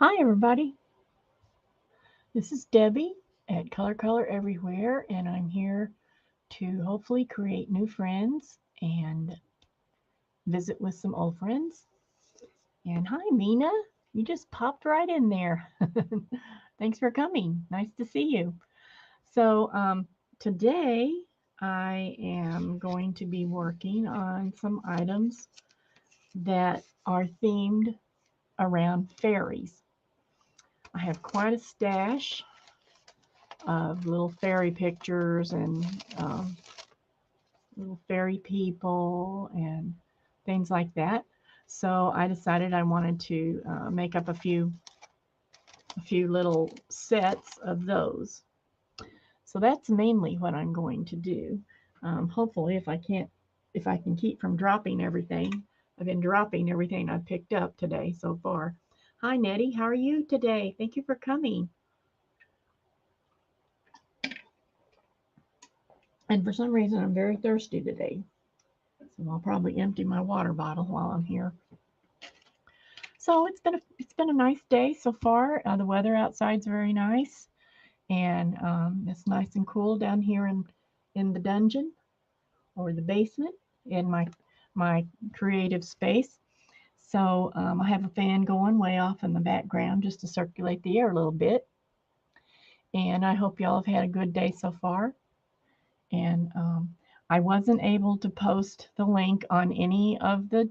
Hi everybody, this is Debbie at Color Everywhere, and I'm here to hopefully create new friends and visit with some old friends. And hi Mina, you just popped right in there. Thanks for coming. Nice to see you. So today I am going to be working on some items that are themed around fairies. I have quite a stash of little fairy pictures and um, little fairy people and things like that. So I decided I wanted to make up a few little sets of those. So that's mainly what I'm going to do. Hopefully, if I can keep from dropping everything. I've been dropping everything I've picked up today so far. Hi Nettie, how are you today? Thank you for coming. And for some reason, I'm very thirsty today. So I'll probably empty my water bottle while I'm here. So it's been a nice day so far. The weather outside's very nice, and it's nice and cool down here in the dungeon or the basement in my creative space. So I have a fan going way off in the background just to circulate the air a little bit. And I hope y'all have had a good day so far. And I wasn't able to post the link on any of the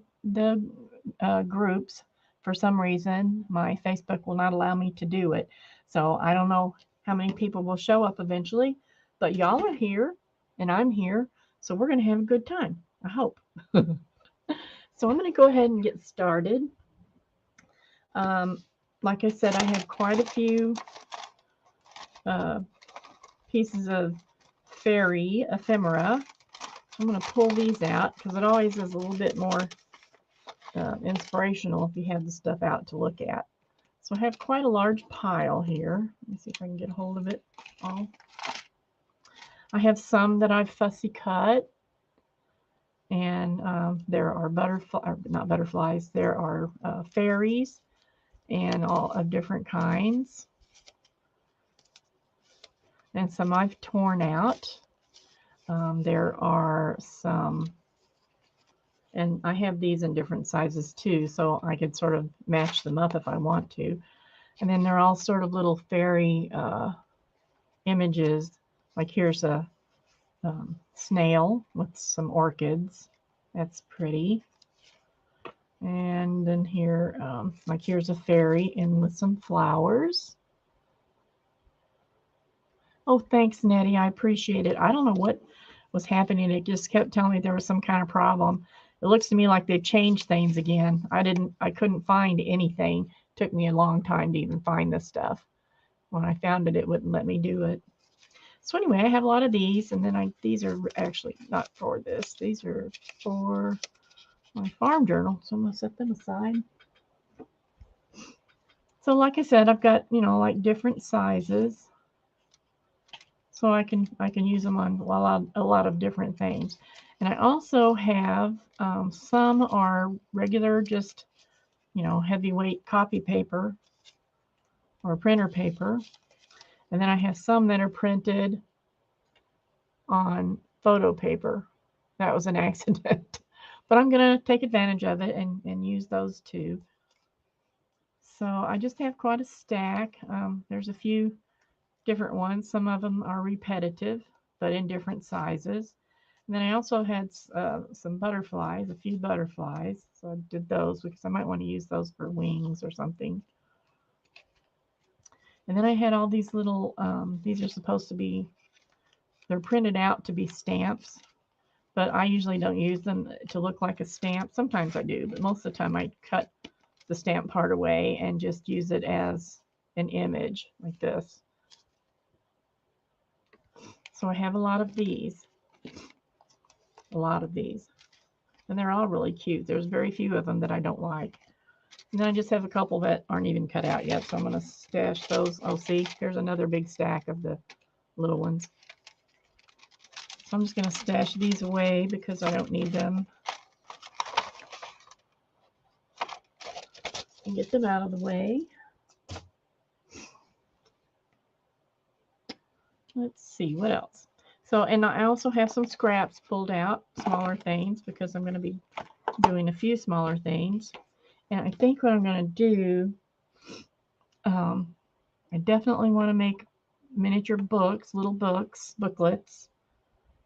groups for some reason. My Facebook will not allow me to do it, so I don't know how many people will show up eventually. But y'all are here, and I'm here, so we're gonna have a good time. I hope. So I'm gonna go ahead and get started. Um, like I said, I have quite a few uh, pieces of fairy ephemera. I'm going to pull these out because it always is a little bit more inspirational if you have the stuff out to look at. So I have quite a large pile here. Let me see if I can get a hold of it all. I have some that I've fussy cut, and there are not butterflies, there are fairies and all of different kinds. And some I've torn out. There are some, and I have these in different sizes too, so I could sort of match them up if I want to. And then they're all sort of little fairy images. Like here's a snail with some orchids. That's pretty. And then here, like here's a fairy in with some flowers. Oh, thanks, Nettie. I appreciate it. I don't know what was happening. It just kept telling me there was some kind of problem. It looks to me like they've changed things again. I couldn't find anything. It took me a long time to even find this stuff. When I found it, it wouldn't let me do it. So anyway, I have a lot of these, and then these are actually not for this. These are for my farm journal, so I'm gonna set them aside. So like I said, I've got like different sizes, so I can use them on a lot of different things. And I also have some are regular, just heavyweight copy paper or printer paper, and then I have some that are printed on photo paper. That was an accident. But I'm going to take advantage of it and use those too. So I just have quite a stack. There's a few different ones. Some of them are repetitive, but in different sizes. And then I also had some butterflies, a few butterflies. So I did those because I might want to use those for wings or something. And then I had all these little, these are supposed to be, they're printed out to be stamps, but I usually don't use them to look like a stamp. Sometimes I do, but most of the time I cut the stamp part away and just use it as an image like this. So I have a lot of these, and they're all really cute. There's very few of them that I don't like. And then I just have a couple that aren't even cut out yet, so I'm going to stash those. Oh, see, here's another big stack of the little ones. So I'm just going to stash these away because I don't need them. And get them out of the way. let's see, what else? So, and I also have some scraps pulled out, smaller things, because I'm going to be doing a few smaller things. And I think what I'm going to do, I definitely want to make miniature books, little books, booklets.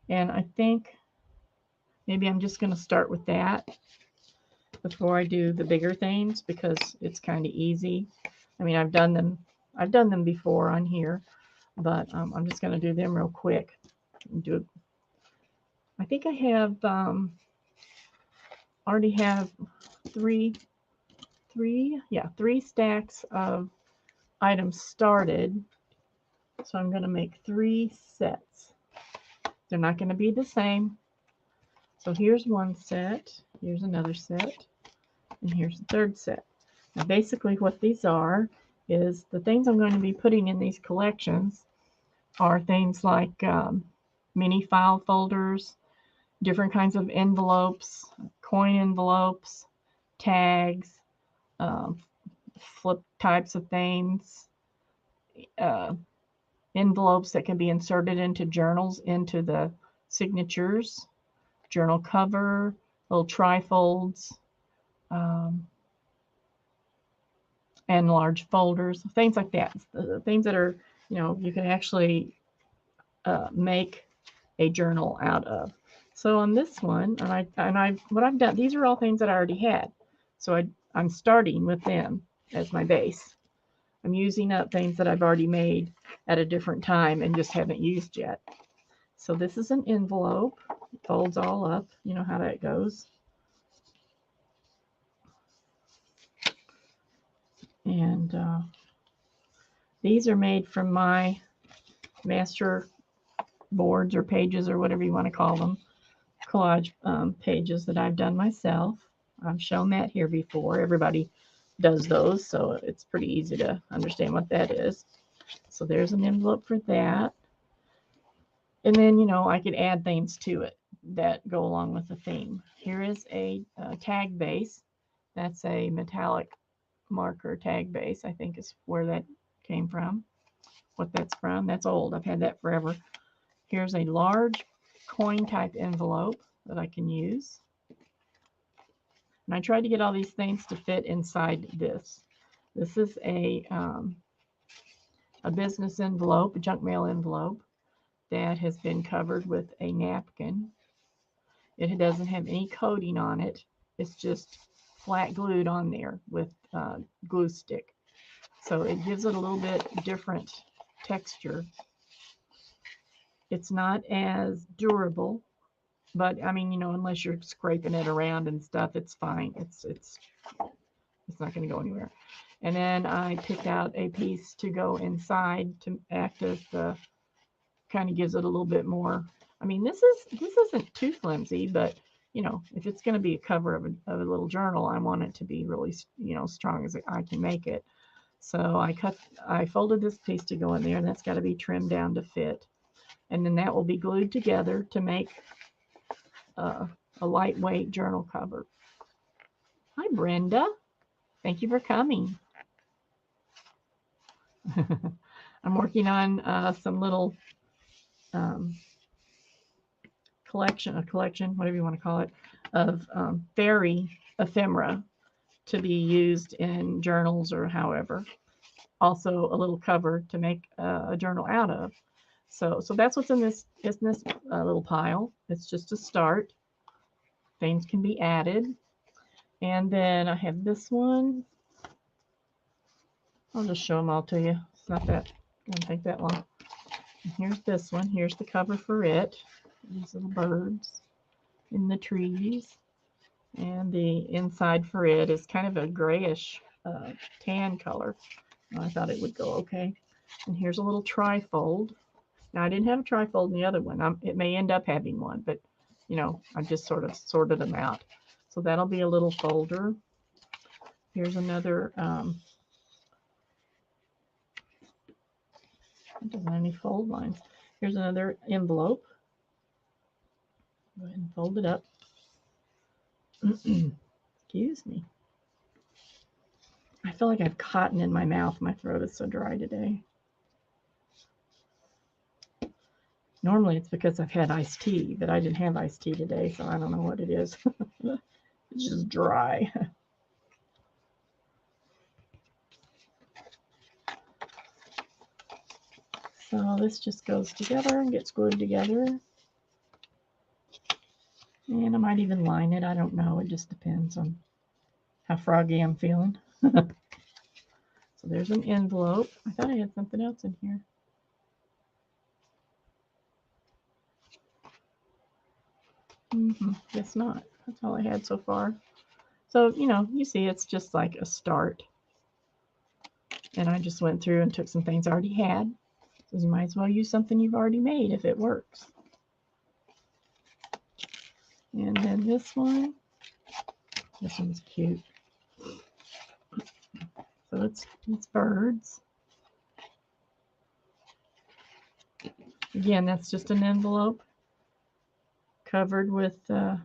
And I think maybe I'm just going to start with that before I do the bigger things, because it's kind of easy. I mean, I've done them before on here, but I'm just going to do them real quick. And do it. I think I have already have three stacks of items started. So I'm going to make 3 sets. They're not going to be the same. So here's one set, here's another set, and here's the third set. Now basically what these are is the things I'm going to be putting in these collections are things like mini file folders, different kinds of envelopes, coin envelopes, tags, flip types of things, envelopes that can be inserted into journals, into the signatures, journal cover, little trifolds, and large folders, things like that. Things that are, you can actually make a journal out of. So on this one, what I've done, these are all things that I already had. So I'm starting with them as my base. I'm using up things that I've already made at a different time and just haven't used yet. So this is an envelope. It folds all up. You know how that goes. And these are made from my master boards or pages or whatever you want to call them, collage pages that I've done myself. I've shown that here before. Everybody does those, so it's pretty easy to understand what that is. So there's an envelope for that. And then, I could add things to it that go along with the theme. Here is a tag base. That's a metallic marker tag base, I think is where that came from. What that's from, that's old. I've had that forever. Here's a large coin type envelope that I can use. And I tried to get all these things to fit inside this. This is a business envelope, a junk mail envelope that has been covered with a napkin. It doesn't have any coating on it. It's just flat glued on there with glue stick. So it gives it a little bit different texture. It's not as durable, but I mean, unless you're scraping it around and stuff, it's fine. It's not going to go anywhere. And then I picked out a piece to go inside to act as the, kind of gives it a little bit more. I mean, this isn't too flimsy, but if it's going to be a cover of a little journal, I want it to be really, strong as I can make it. So I folded this piece to go in there, and that's got to be trimmed down to fit. And then that will be glued together to make a lightweight journal cover. Hi, Brenda. Thank you for coming. I'm working on some little collection, whatever you want to call it, of fairy ephemera to be used in journals or however. Also a little cover to make a journal out of. So that's what's in this little pile. It's just a start. Things can be added. And then I have this one. I'll just show them all to you. It's not that going to take that long. And here's this one. Here's the cover for it. These little birds in the trees. And the inside for it is kind of a grayish tan color. I thought it would go okay. And here's a little trifold. Now I didn't have a trifold in the other one. It may end up having one, but I just sort of sorted them out. So that'll be a little folder. Here's another. It doesn't have any fold lines. Here's another envelope. Go ahead and fold it up. Excuse me. I feel like I have cotton in my mouth. My throat is so dry today. Normally it's because I've had iced tea, but I didn't have iced tea today, so I don't know what it is. It's just dry. So this just goes together and gets glued together. And I might even line it. I don't know. It just depends on how froggy I'm feeling. So there's an envelope. I thought I had something else in here. Guess not. That's all I had so far. So, you see it's just like a start. And I just went through and took some things I already had. So you might as well use something you've already made if it works. And then this one's cute. So it's birds. Again, that's just an envelope covered with a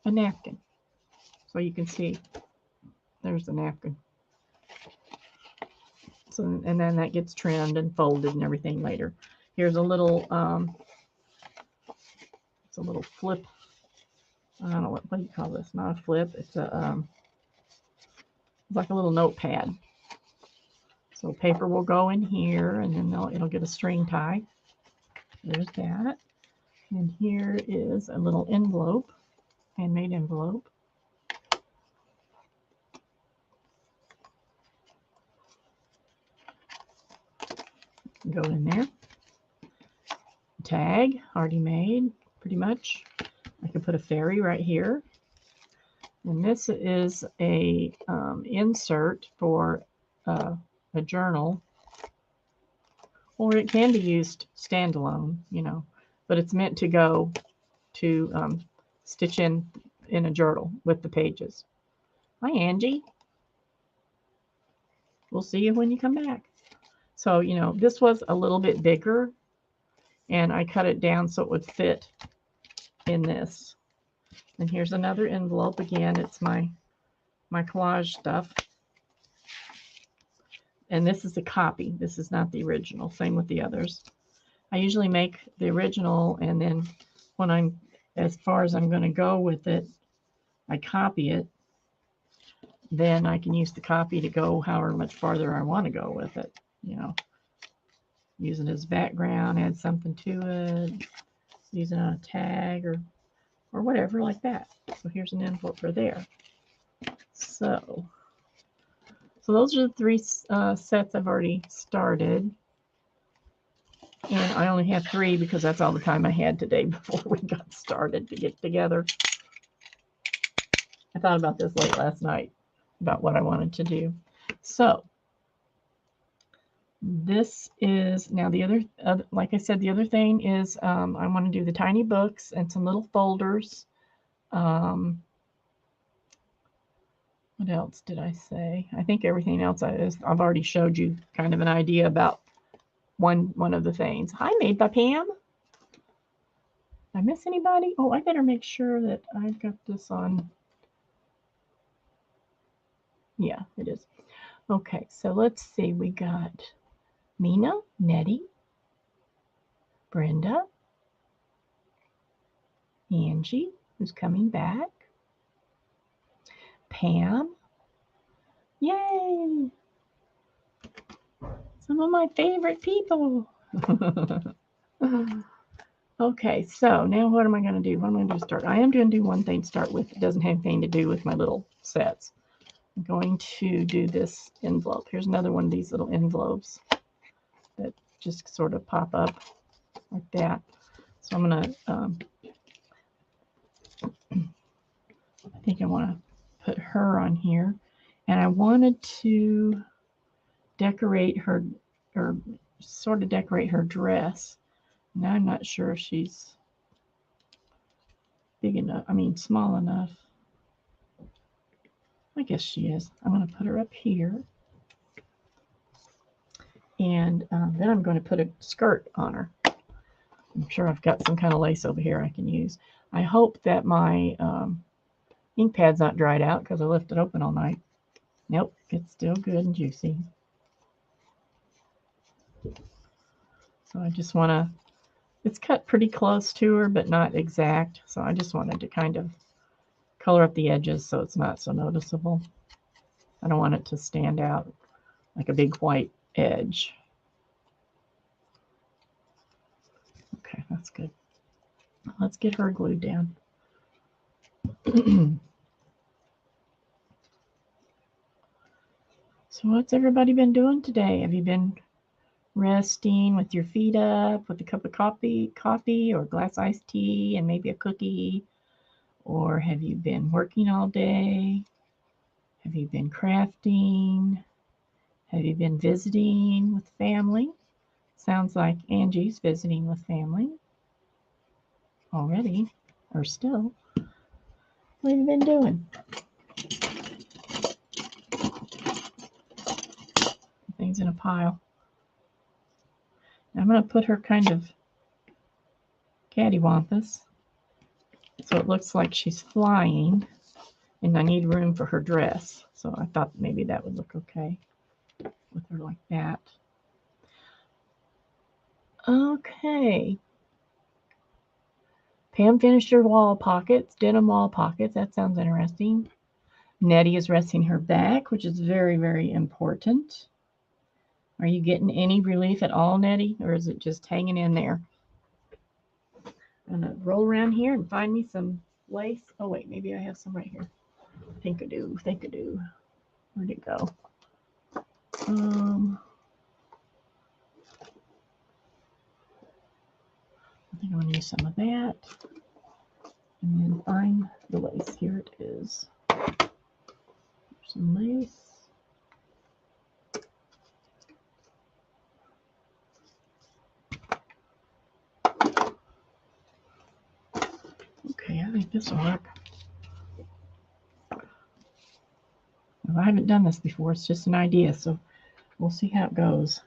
napkin. So you can see there's the napkin. So, and then that gets trimmed and folded and everything later. Here's a little, it's a little flip. I don't know what do you call this? Not a flip. It's a it's like a little notepad. So paper will go in here, and then it'll get a string tie. There's that. And here is a little envelope, handmade envelope. Go in there. Tag, already made, pretty much. I can put a fairy right here. And this is a insert for a journal, or it can be used standalone, but it's meant to go to stitch in a journal with the pages. Hi, Angie. We'll see you when you come back. So, this was a little bit bigger, and I cut it down so it would fit in this. And here's another envelope. Again, it's my collage stuff. And this is a copy. This is not the original. Same with the others. I usually make the original, and then when as far as I'm going to go with it, I copy it. Then I can use the copy to go however much farther I want to go with it. Use it as background, add something to it, use it on a tag or whatever like that. So here's an envelope for there. So those are the three sets I've already started. And I only have 3 because that's all the time I had today before we got started to get together. I thought about this late last night, about what I wanted to do. So this is now the other, like I said, the other thing is I want to do the tiny books and some little folders. What else did I say? I think everything else I've already showed you kind of an idea about one of the things. Hi, Made by Pam. Did I miss anybody? Oh, I better make sure that I've got this on. Yeah, it is. Okay, so let's see. We got Mina, Nettie, Brenda, Angie, who's coming back, Pam. Yay! Some of my favorite people. Okay, so now what am I going to do? What am I going to do to start? I am going to do one thing to start with. It doesn't have anything to do with my little sets. I'm going to do this envelope. Here's another one of these little envelopes that just sort of pop up like that. So I'm going to, I think I want to put her on here. And I wanted to decorate her, or sort of decorate her dress. Now I'm not sure if she's big enough, small enough. I guess she is. I'm going to put her up here. And then I'm going to put a skirt on her. I'm sure I've got some kind of lace over here I can use. I hope that my ink pad's not dried out because I left it open all night. Nope, it's still good and juicy. So I just want to, it's cut pretty close to her, but not exact. So I just wanted to kind of color up the edges so it's not so noticeable. I don't want it to stand out like a big white edge. Okay, that's good. Let's get her glued down. So what's everybody been doing today? Have you been resting with your feet up with a cup of coffee or glass iced tea and maybe a cookie? Or have you been working all day? Have you been crafting? Have you been visiting with family? Sounds like Angie's visiting with family already, or still. What have you been doing? Things in a pile. I'm going to put her kind of cattywampus so it looks like she's flying, and I need room for her dress. So I thought maybe that would look okay with her like that. Okay. Pam finished her wall pockets, denim wall pockets. That sounds interesting. Nettie is resting her back, which is very, very important. Are you getting any relief at all, Nettie, or is it just hanging in there? I'm going to roll around here and find me some lace. Oh, wait, maybe I have some right here. Think I do. Where'd it go? I think I'm going to use some of that. And then find the lace. Here it is. Some lace. Okay, I think this will work. Well, I haven't done this before. It's just an idea, so we'll see how it goes.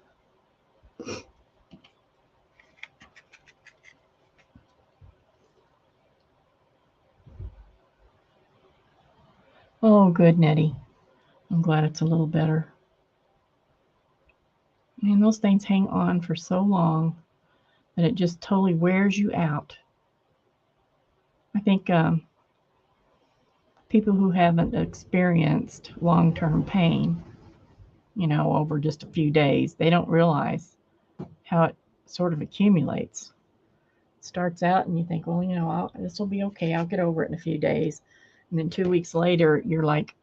Oh, good, Nettie. I'm glad it's a little better. Man, those things hang on for so long that it just totally wears you out. I think people who haven't experienced long-term pain, over just a few days, they don't realize how it sort of accumulates. It starts out and you think, well, this will be okay. I'll get over it in a few days. And then 2 weeks later, you're like,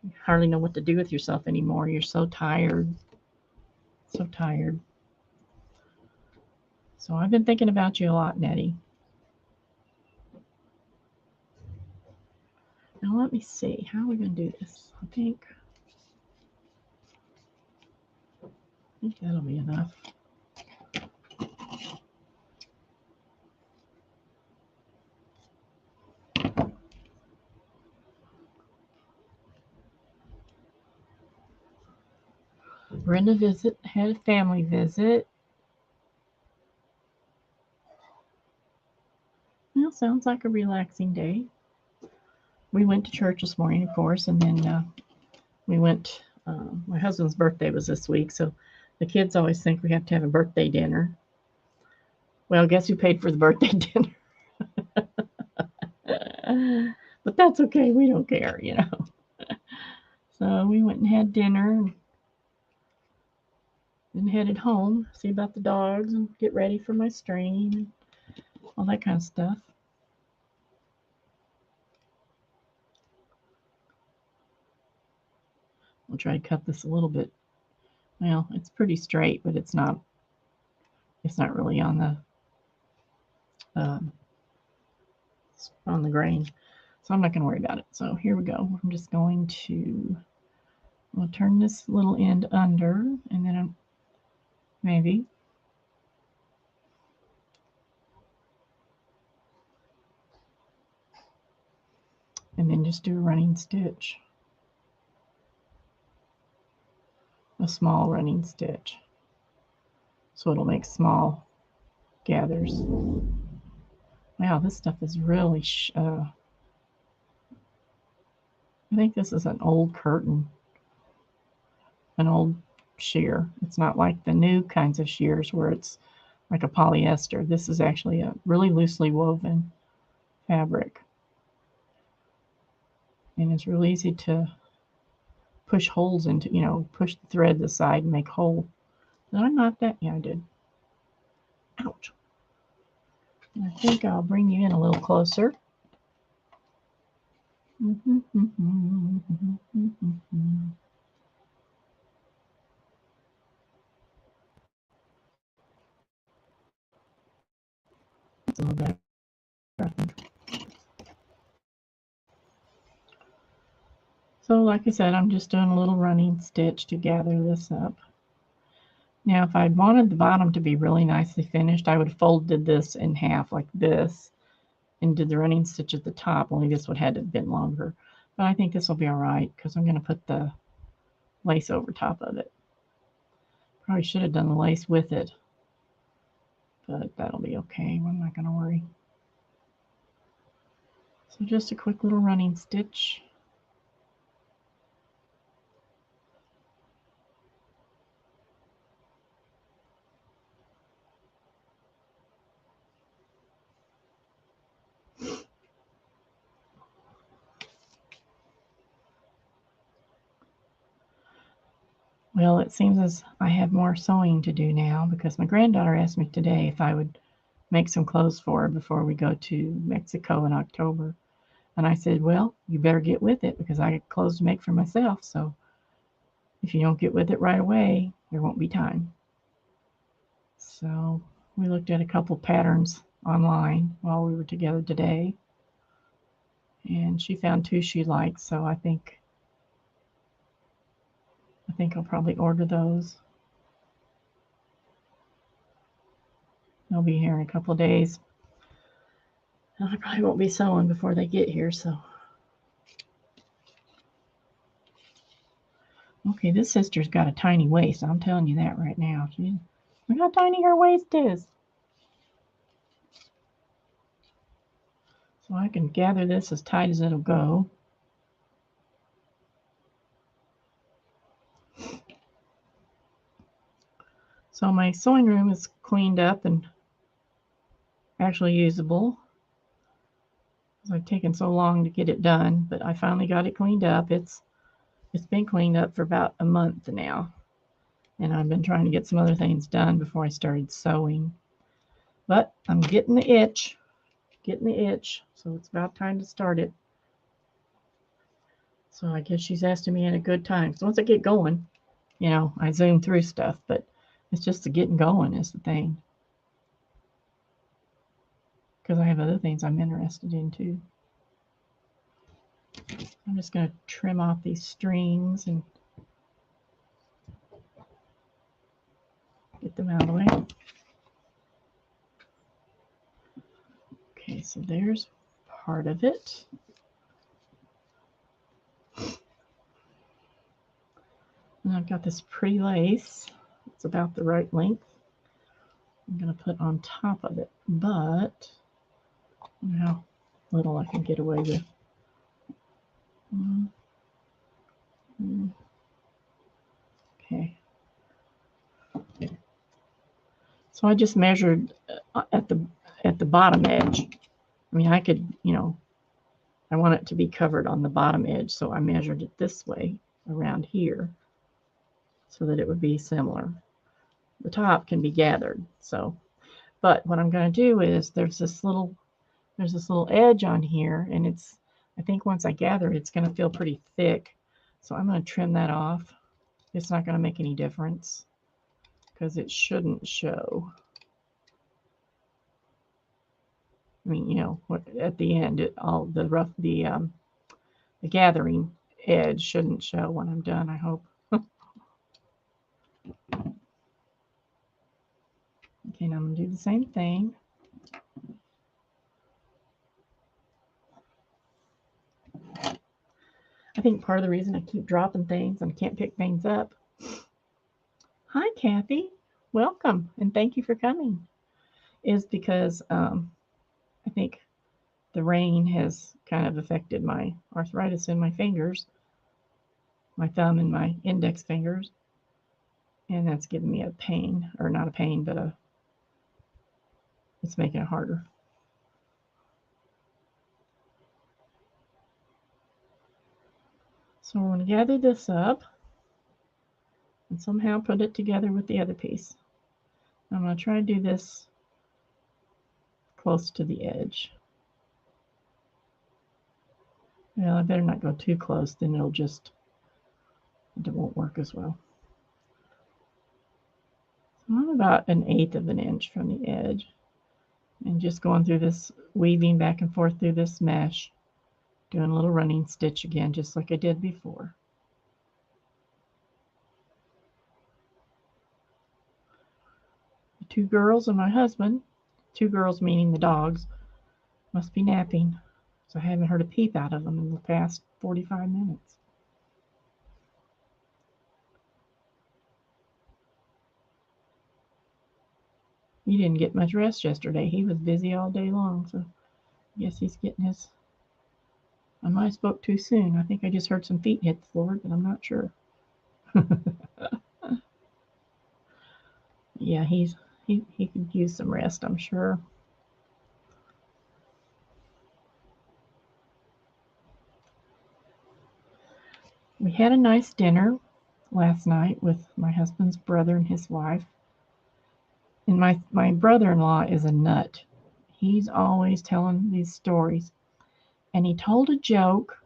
you hardly know what to do with yourself anymore. You're so tired. So tired. So I've been thinking about you a lot, Nettie. Now let me see. How are we going to do this? I think that'll be enough. Brenda had a family visit. Well, sounds like a relaxing day. We went to church this morning, of course, and then we went. My husband's birthday was this week, so the kids always think we have to have a birthday dinner. Well, guess who paid for the birthday dinner? But that's okay. We don't care. So we went and had dinner and headed home, see about the dogs and get ready for my stream and all that kind of stuff. I'll try to cut this a little bit. Well, it's pretty straight, but it's not really on the grain. So I'm not going to worry about it. So here we go. I'm just going to, I'll turn this little end under, and then maybe. And then just do a running stitch. A small running stitch. So it'll make small gathers. Wow, this stuff is really, I think this is an old curtain. An old sheer. It's not like the new kinds of shears where it's like a polyester. This is actually a really loosely woven fabric. And it's real easy to push holes into, push the threads aside and make hole. Did I not that? Yeah, I did. Ouch. I think I'll bring you in a little closer. It's a little better, I think. So like I said, I'm just doing a little running stitch to gather this up. Now, if I'd wanted the bottom to be really nicely finished, I would have folded this in half like this and did the running stitch at the top, only this would have had to have been longer. But I think this will be all right because I'm going to put the lace over top of it. Probably should have done the lace with it, but that'll be okay. I'm not going to worry. So just a quick little running stitch. Well, it seems as I have more sewing to do now because my granddaughter asked me today if I would make some clothes for her before we go to Mexico in October. And I said, well, you better get with it because I got clothes to make for myself. So if you don't get with it right away, there won't be time. So we looked at a couple patterns online while we were together today. And she found two she liked, so I think I'll probably order those. They'll be here in a couple of days. And I probably won't be sewing before they get here, so. Okay, this sister's got a tiny waist. I'm telling you that right now. Look how tiny her waist is. So I can gather this as tight as it'll go. So my sewing room is cleaned up and actually usable. I've taken so long to get it done, but I finally got it cleaned up. It's been cleaned up for about a month now. And I've been trying to get some other things done before I started sewing. But I'm getting the itch. So it's about time to start it. So I guess she's asking me in a good time. So once I get going, I zoom through stuff, but it's just the getting going is the thing. Because I have other things I'm interested in too. I'm just going to trim off these strings and get them out of the way. Okay, so there's part of it. And I've got this pretty lace. It's about the right length. I'm going to put on top of it, but how little I can get away with. Okay. So I just measured at the bottom edge. I mean, I could, I want it to be covered on the bottom edge, so I measured it this way around here so that it would be similar. The top can be gathered, so. But what I'm going to do is there's this little edge on here, and I think once I gather it, it's going to feel pretty thick. So I'm going to trim that off. It's not going to make any difference because it shouldn't show. I mean, at the end, the gathering edge shouldn't show when I'm done, I hope. Okay, now I'm going to do the same thing. I think part of the reason I keep dropping things and can't pick things up. Hi, Kathy. Welcome, and thank you for coming. Is because I think the rain has kind of affected my arthritis in my fingers, my thumb and my index fingers. And that's giving me a pain, or not a pain, but it's making it harder. So we're going to gather this up and somehow put it together with the other piece. I'm going to try to do this close to the edge. Well, I better not go too close, then it won't work as well. So I'm about 1/8 of an inch from the edge, and just going through this, weaving back and forth through this mesh, doing a little running stitch again, just like I did before. The 2 girls and my husband, 2 girls meaning the dogs, must be napping, so I haven't heard a peep out of them in the past 45 minutes. He didn't get much rest yesterday. He was busy all day long, so I guess he's getting his... I might have spoke too soon. I think I just heard some feet hit the floor, but I'm not sure. Yeah, he could use some rest, I'm sure. We had a nice dinner last night with my husband's brother and his wife. And my brother-in-law is a nut. He's always telling these stories. And he told a joke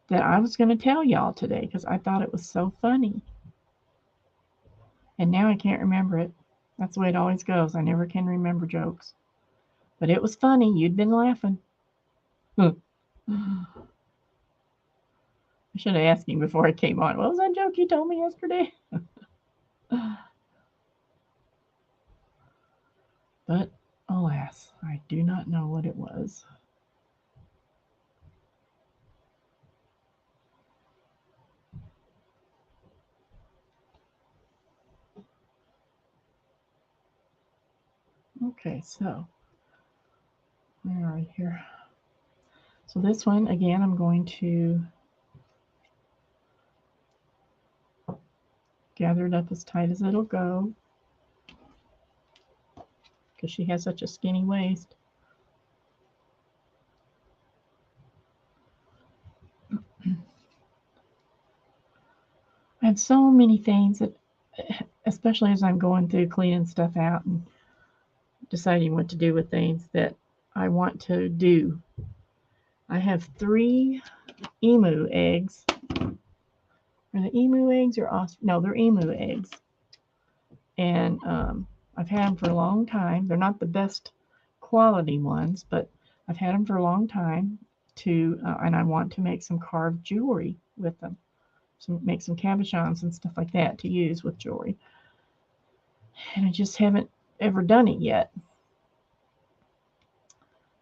that I was going to tell y'all today because I thought it was so funny. And now I can't remember it. That's the way it always goes. I never can remember jokes. But it was funny. You'd been laughing. I should have asked him before I came on. What was that joke you told me yesterday? But alas, I do not know what it was. Okay, so where are we here? So this one, again, I'm going to gather it up as tight as it'll go because she has such a skinny waist. I have so many things that, especially as I'm going through cleaning stuff out and deciding what to do with things that I want to do. I have 3 emu eggs. Are the emu eggs or no, they're emu eggs. And I've had them for a long time. They're not the best quality ones, but I've had them for a long time and I want to make some carved jewelry with them. Make some cabochons and stuff like that to use with jewelry. And I just haven't ever done it yet.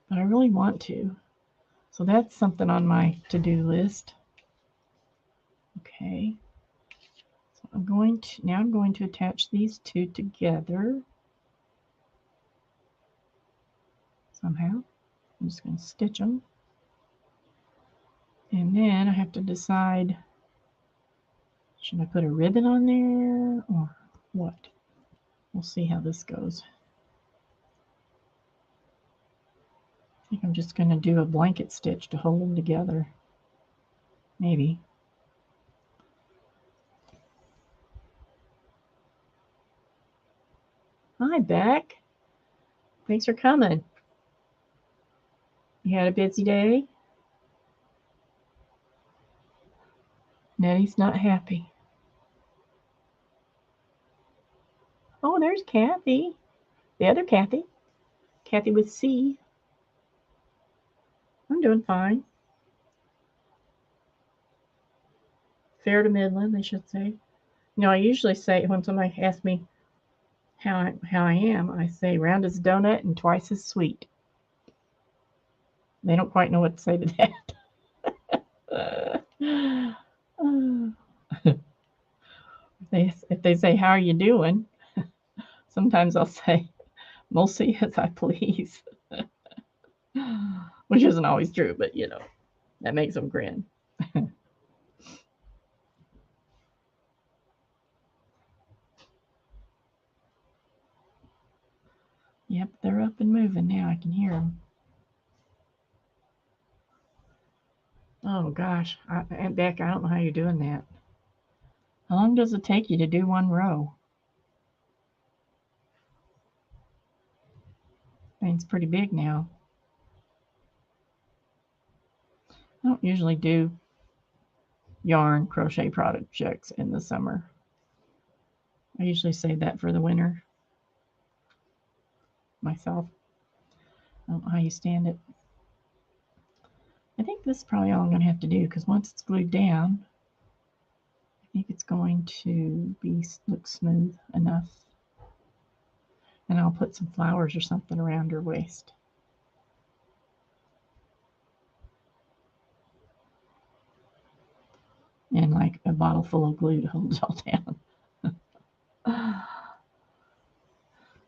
But I really want to. So that's something on my to-do list. Okay. So I'm going to attach these 2 together somehow. I'm just going to stitch them. And then I have to decide, should I put a ribbon on there or what? We'll see how this goes. I think I'm just going to do a blanket stitch to hold them together. Maybe. Hi, Beck. Thanks for coming. You had a busy day? Nettie's not happy. Oh, there's Kathy. The other Kathy. Kathy with C. I'm doing fine. Fair to middling, they should say. You know, I usually say when somebody asks me how I am, I say round as a donut and twice as sweet. They don't quite know what to say to that. If they say, how are you doing? Sometimes I'll say, mostly as I please. Which isn't always true, but you know, that makes them grin. they're up and moving now. I can hear them. Oh gosh, Aunt Beck, I don't know how you're doing that. How long does it take you to do one row? I mean, it's pretty big now. I don't usually do yarn crochet projects in the summer. I usually save that for the winter myself. I don't know how you stand it. I think this is probably all I'm going to have to do because once it's glued down, I think it's going to look smooth enough. And I'll put some flowers or something around her waist. And like a bottle full of glue to hold it all down.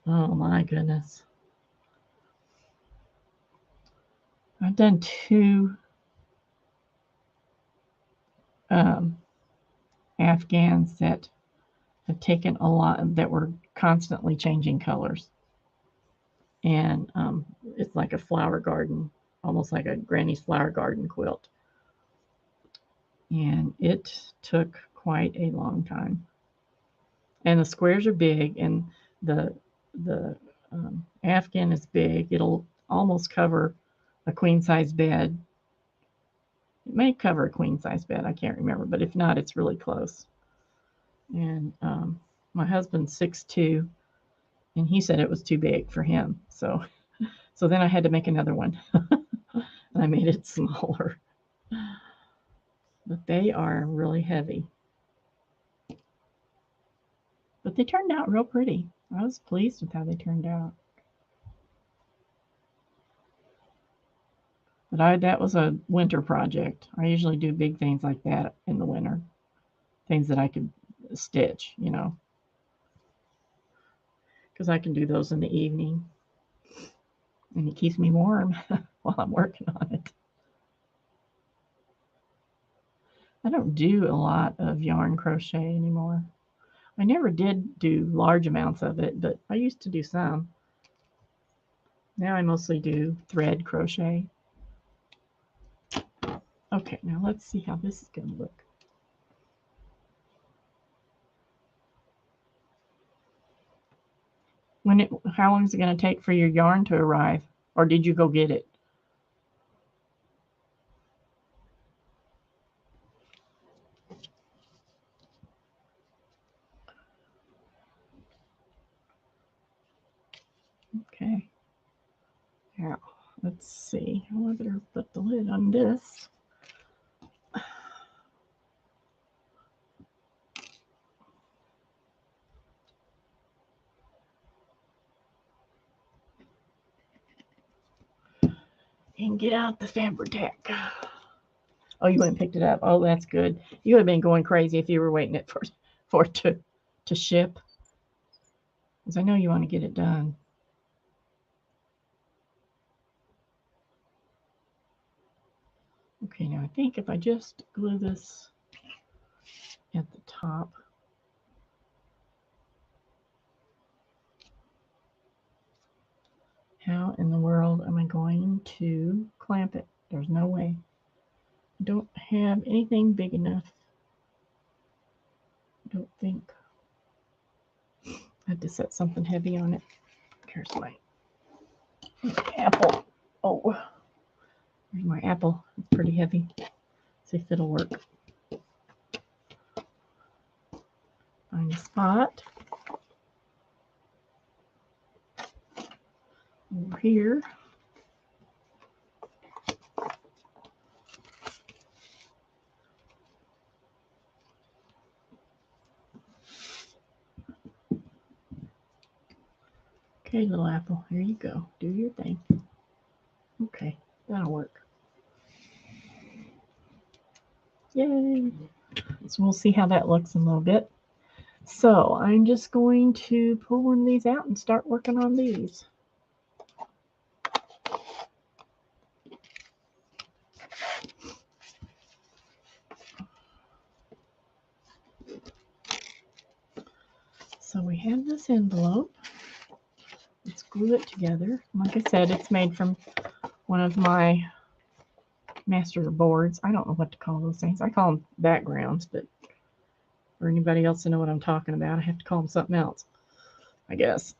Oh my goodness. I've done two Afghans that have taken a lot, that were constantly changing colors. And it's like a flower garden, almost like a granny's flower garden quilt. And it took quite a long time. And the squares are big, and the Afghan is big. It'll almost cover a queen size bed. It may cover a queen size bed. I can't remember, but if not, it's really close. And my husband's 6'2", and he said it was too big for him. So then I had to make another one. And I made it smaller. But they are really heavy. But they turned out real pretty. I was pleased with how they turned out. But that was a winter project. I usually do big things like that in the winter. Things that I could stitch, because I can do those in the evening. And it keeps me warm while I'm working on it. I don't do a lot of yarn crochet anymore. I never did do large amounts of it, but I used to do some. Now I mostly do thread crochet. Okay, now let's see how this is going to look. How long is it going to take for your yarn to arrive? Or did you go get it? Okay. Now, let's see. I better put the lid on this. And get out the Fabri-Tac. Oh, you went and picked it up. Oh, that's good. You would have been going crazy if you were waiting for it to ship. Because I know you want to get it done. Okay, now I think if I just glue this at the top. How in the world am I going to clamp it? There's no way. I don't have anything big enough. I don't think. I had to set something heavy on it. Here's my apple. Oh, here's my apple. It's pretty heavy. See if it'll work. Find a spot. Over here. Okay, little apple, here you go. Do your thing. Okay, that'll work. Yay! So we'll see how that looks in a little bit. So I'm just going to pull one of these out and start working on these. So we have this envelope. It's glue it together. Like I said, it's made from one of my master boards. I don't know what to call those things. I call them backgrounds, but for anybody else to know what I'm talking about, I have to call them something else, I guess.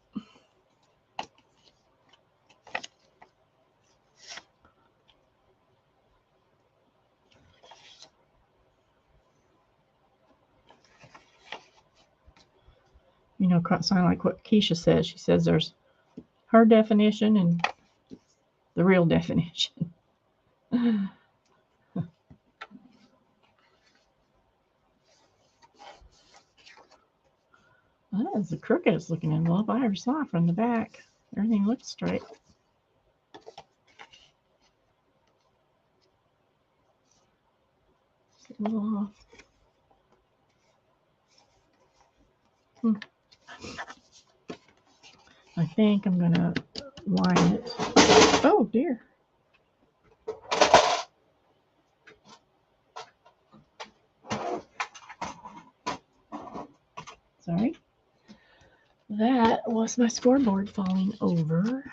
You know, sound like what Keisha says. She says there's her definition and the real definition. That is the crookedest looking envelope I ever saw from the back. Everything looks straight. Just a little off. I think I'm going to line it. Oh, dear. Sorry. That was my scoreboard falling over.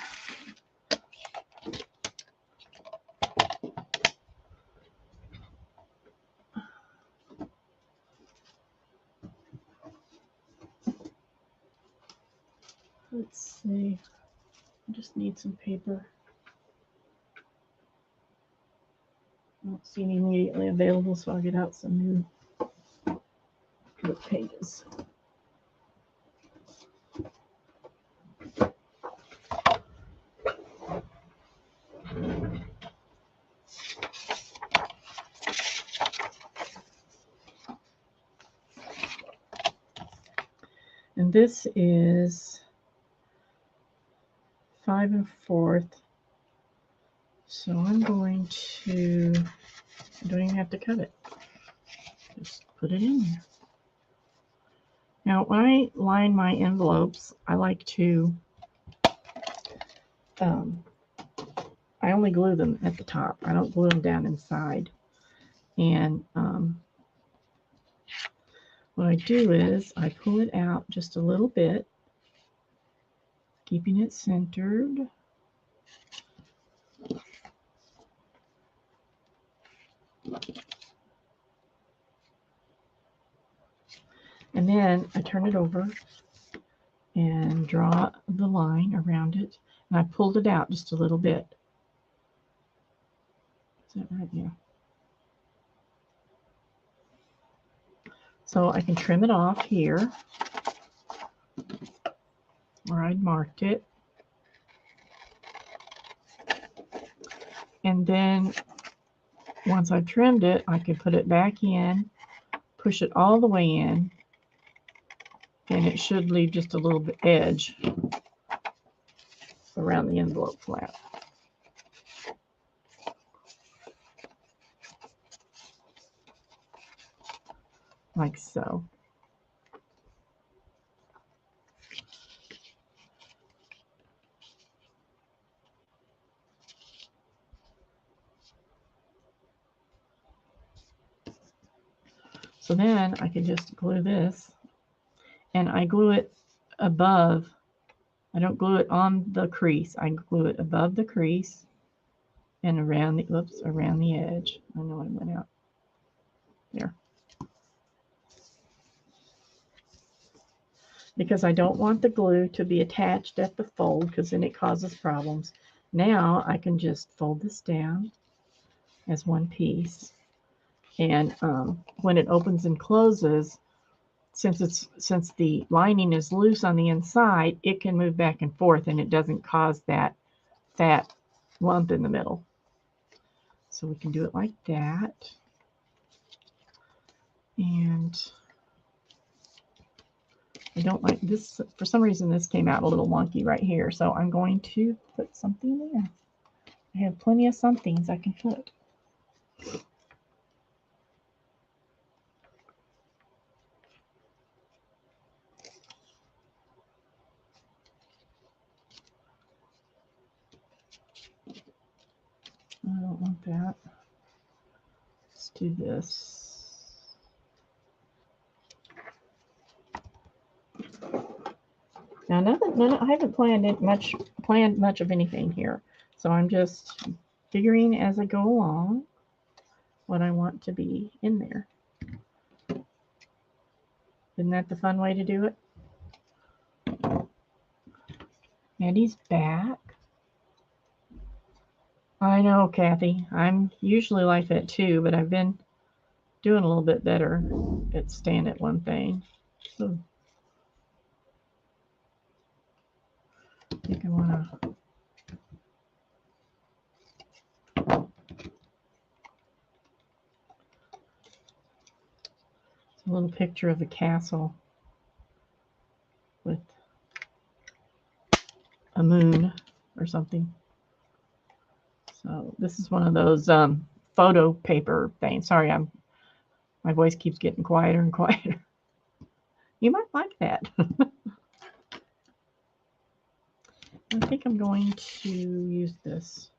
Let's see. I just need some paper. I don't see any immediately available, so I'll get out some new book pages. And this is 5 1/4. So I'm going to, I don't even have to cut it. Just put it in there. Now, when I line my envelopes, I like to, I only glue them at the top. I don't glue them down inside. And what I do is I pull it out just a little bit, keeping it centered. And then I turn it over and draw the line around it. And I pulled it out just a little bit. Is that right? Yeah. So I can trim it off here where I'd marked it. And then once I've trimmed it, I can put it back in, push it all the way in, and it should leave just a little bit edge around the envelope flap. Like so. So then I can just glue this, and I glue it above. I don't glue it on the crease. I glue it above the crease and around the, oops, around the edge. I know it went out. There. Because I don't want the glue to be attached at the fold, because then it causes problems. Now I can just fold this down as one piece. And when it opens and closes, since the lining is loose on the inside, it can move back and forth, and it doesn't cause that fat lump in the middle. So we can do it like that. And I don't like this. For some reason, this came out a little wonky right here. So I'm going to put something there. I have plenty of somethings I can put. I don't want that. Let's do this. Now, I haven't planned much of anything here, so I'm just figuring as I go along what I want to be in there. Isn't that the fun way to do it? Eddie's back. I know, Kathy. I'm usually like that too, but I've been doing a little bit better at staying at one thing. So I think I want to. A little picture of a castle with a moon or something. So this is one of those photo paper things. Sorry, my voice keeps getting quieter and quieter. You might like that. I think I'm going to use this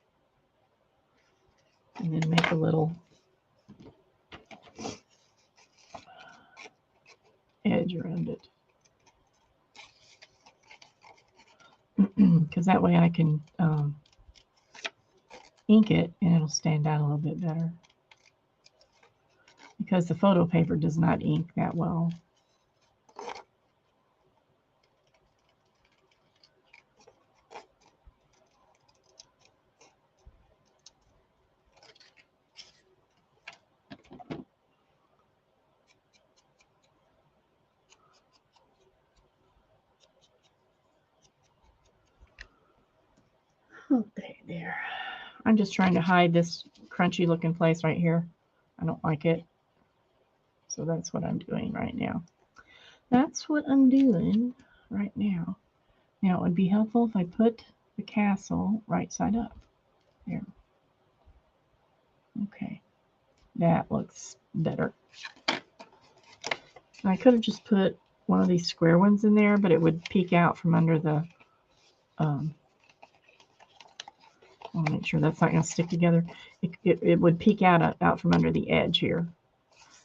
and then make a little edge around it. Because that way I can ink it and it'll stand out a little bit better. Because the photo paper does not ink that well. Okay, there. I'm just trying to hide this crunchy looking place right here. I don't like it. So that's what I'm doing right now. That's what I'm doing right now. Now it would be helpful if I put the castle right side up. There. Okay. That looks better. I could have just put one of these square ones in there, but it would peek out from under the I want to make sure that's not going to stick together. It would peek out from under the edge here.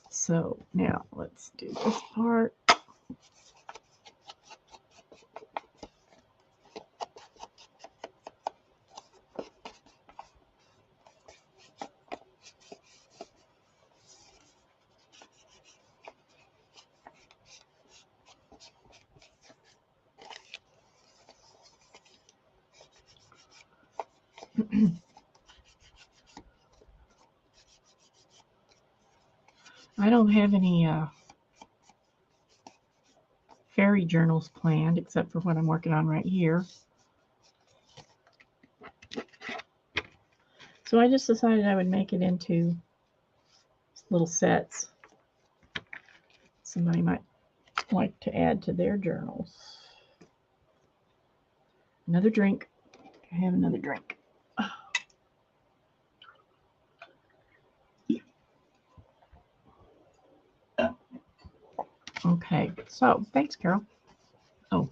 So now let's do this part. I don't have any fairy journals planned except for what I'm working on right here. So I just decided I would make it into little sets. Somebody might like to add to their journals. Another drink. I have another drink. Okay, so thanks, Carol. Oh.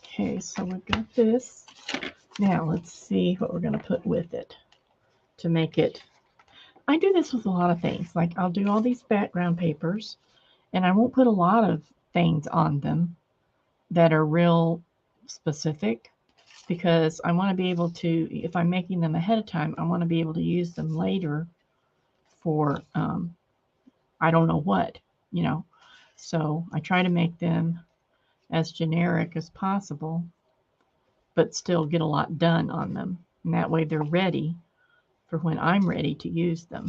Okay, so we've got this. Now let's see what we're going to put with it to make it. I do this with a lot of things. Like I'll do all these background papers and I won't put a lot of things on them that are real specific because I want to be able to, if I'm making them ahead of time, I want to be able to use them later for I don't know what, you know. So I try to make them as generic as possible, but still get a lot done on them. And that way they're ready for when I'm ready to use them.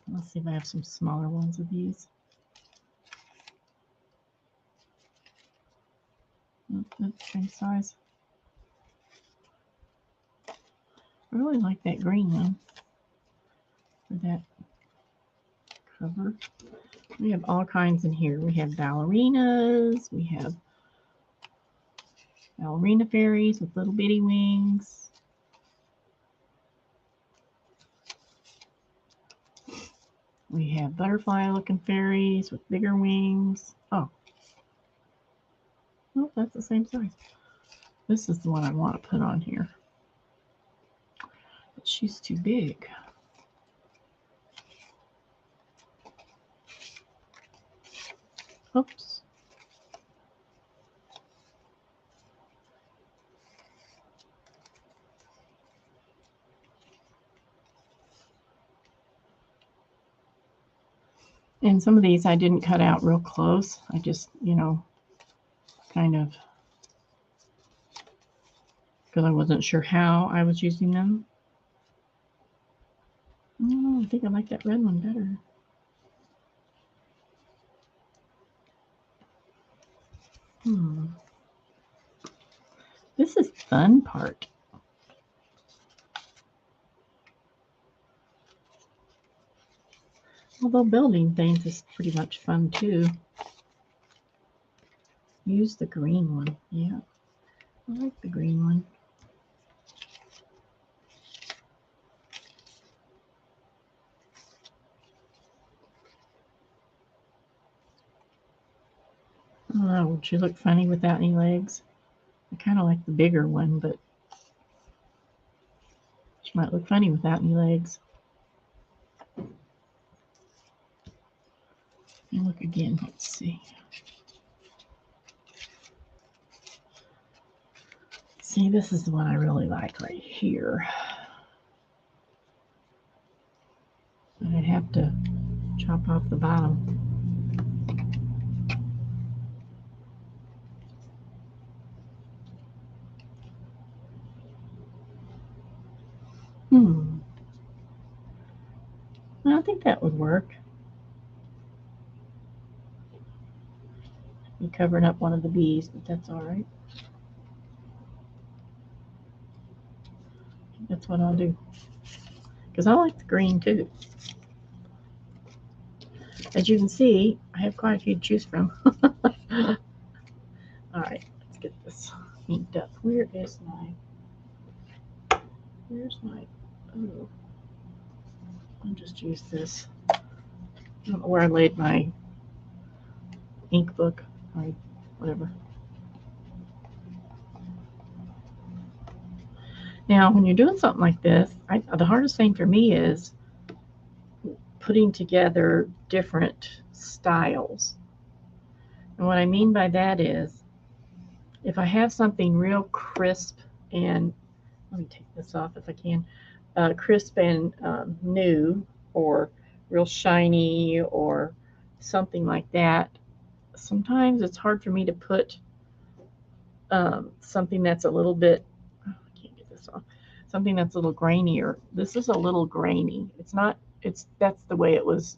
Let's see if I have some smaller ones of these. That's the same size. I really like that green one for that cover. We have all kinds in here. We have ballerinas. We have ballerina fairies with little bitty wings. We have butterfly looking fairies with bigger wings. Oh, that's the same size. This is the one I want to put on here. But she's too big. Oops. And some of these I didn't cut out real close. I just, kind of, because I wasn't sure how I was using them. Oh, I think I like that red one better. This is the fun part. Although building things is pretty much fun too. Use the green one. Yeah, I like the green one. I don't know, would she look funny without any legs? I kind of like the bigger one, but she might look funny without any legs. And look again, let's see. See, this is the one I really like right here. I'd have to chop off the bottom. I think that would work. You're covering up one of the bees, but that's all right. That's what I'll do. Because I like the green too. As you can see, I have quite a few to choose from. All right, let's get this inked up. Where's my, oh, I'll just use this. I don't know where I laid my ink book or whatever. Now, when you're doing something like this, the hardest thing for me is putting together different styles. And what I mean by that is, if I have something real crisp and, let me take this off if I can, crisp and new, or real shiny, or something like that, sometimes it's hard for me to put something that's a little bit, I can't get this off, something that's a little grainier. This is a little grainy. That's the way it was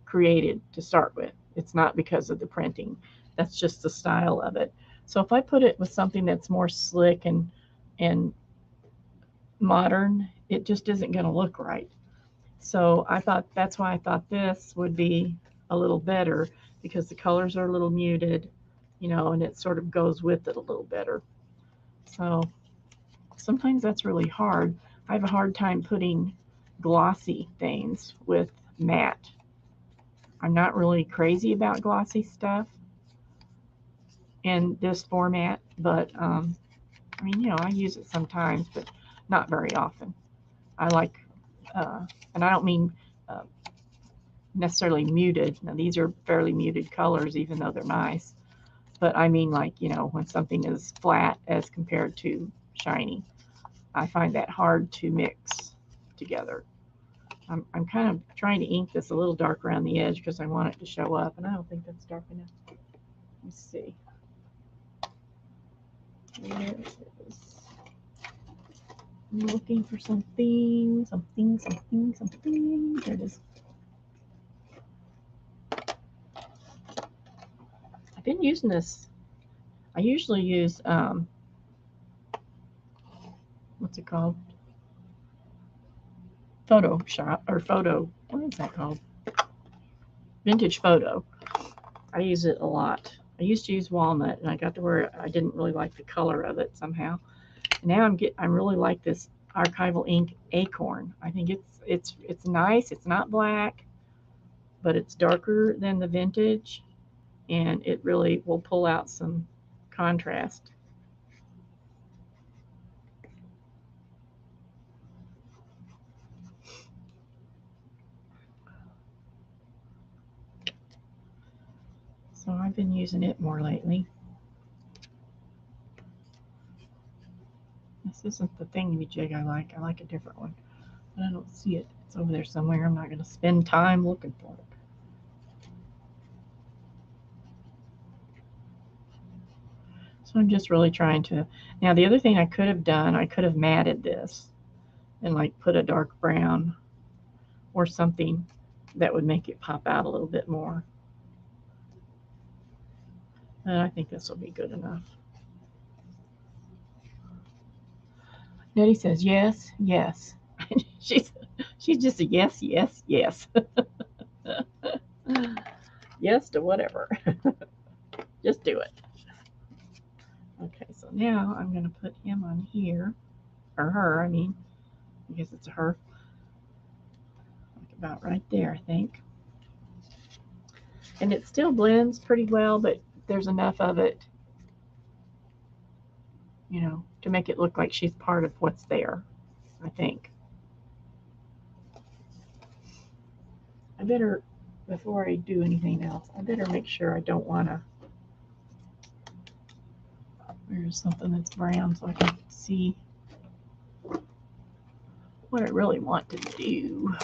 created to start with. It's not because of the printing. That's just the style of it. So if I put it with something that's more slick and modern, it just isn't going to look right. So that's why I thought this would be a little better, because the colors are a little muted, and it sort of goes with it a little better. So sometimes that's really hard. I have a hard time putting glossy things with matte. I'm not really crazy about glossy stuff in this format, but I use it sometimes, but not very often. I like, and I don't mean necessarily muted. Now, these are fairly muted colors, even though they're nice. But I mean, like, when something is flat as compared to shiny, I find that hard to mix together. I'm kind of trying to ink this a little dark around the edge because I want it to show up, and I don't think that's dark enough. Let's see. There it is. I'm looking for something. There it is. I've been using this. I usually use, what's it called? Photoshop, or photo, what is that called? Vintage Photo. I use it a lot. I used to use walnut, and I got to where I didn't really like the color of it somehow. And now I really like this archival ink acorn. I think it's nice. It's not black, but it's darker than the vintage, and it really will pull out some contrast. So I've been using it more lately. This isn't the thingamajig I like. I like a different one. But I don't see it. It's over there somewhere. I'm not going to spend time looking for it. So I'm just really trying to. Now the other thing I could have done, I could have matted this and like put a dark brown or something that would make it pop out a little bit more. And I think this will be good enough. Nettie says yes, yes. she's just a yes, yes, yes. Yes to whatever. Just do it. Okay, so now I'm going to put him on here, or her, I mean, I guess it's a her. Like about right there, I think. And it still blends pretty well, but there's enough of it, you know, to make it look like she's part of what's there, I think. I better, before I do anything else, I better make sure I don't want to. There's something that's brown so I can see what I really want to do.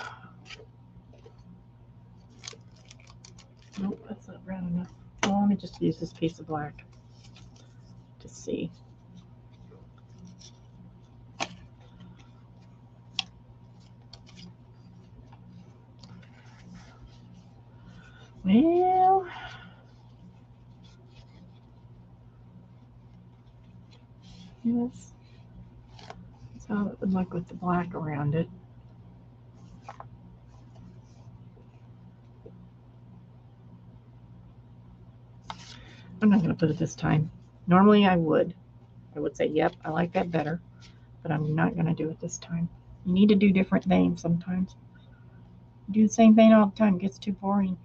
Nope, that's not brown enough. Well, let me just use this piece of black to see. Well, yes, that's how it would look with the black around it. I'm not going to put it this time. Normally I would. I would say, yep, I like that better, but I'm not going to do it this time. You need to do different things sometimes. You do the same thing all the time. It gets too boring.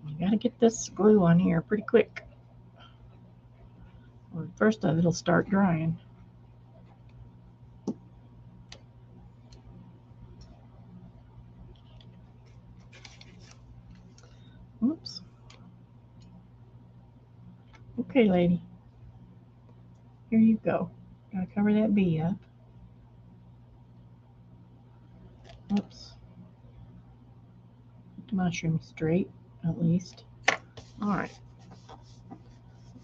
You got to get this glue on here pretty quick. Or first it'll start drying. Oops. Okay, lady. Here you go. Gotta cover that bee up. Oops. Get the mushroom straight, at least. Alright.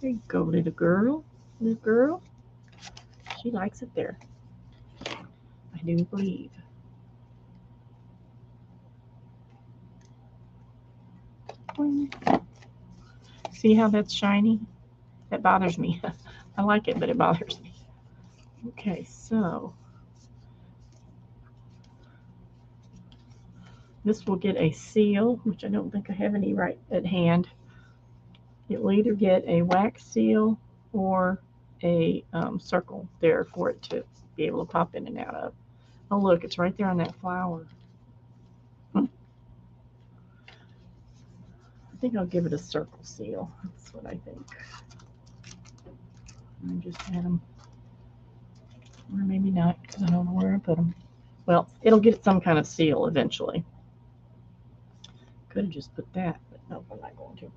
There you go, little girl. Little girl. She likes it there. I do believe. See how that's shiny? That bothers me. I like it, but it bothers me. Okay, so this will get a seal, which I don't think I have any right at hand. It will either get a wax seal or a circle there for it to be able to pop in and out of. Oh, look, it's right there on that flower. I think I'll give it a circle seal. That's what I think. I just had them, or maybe not, because I don't know where I put them. Well, it'll get some kind of seal eventually. Could have just put that, but no, I'm not going to.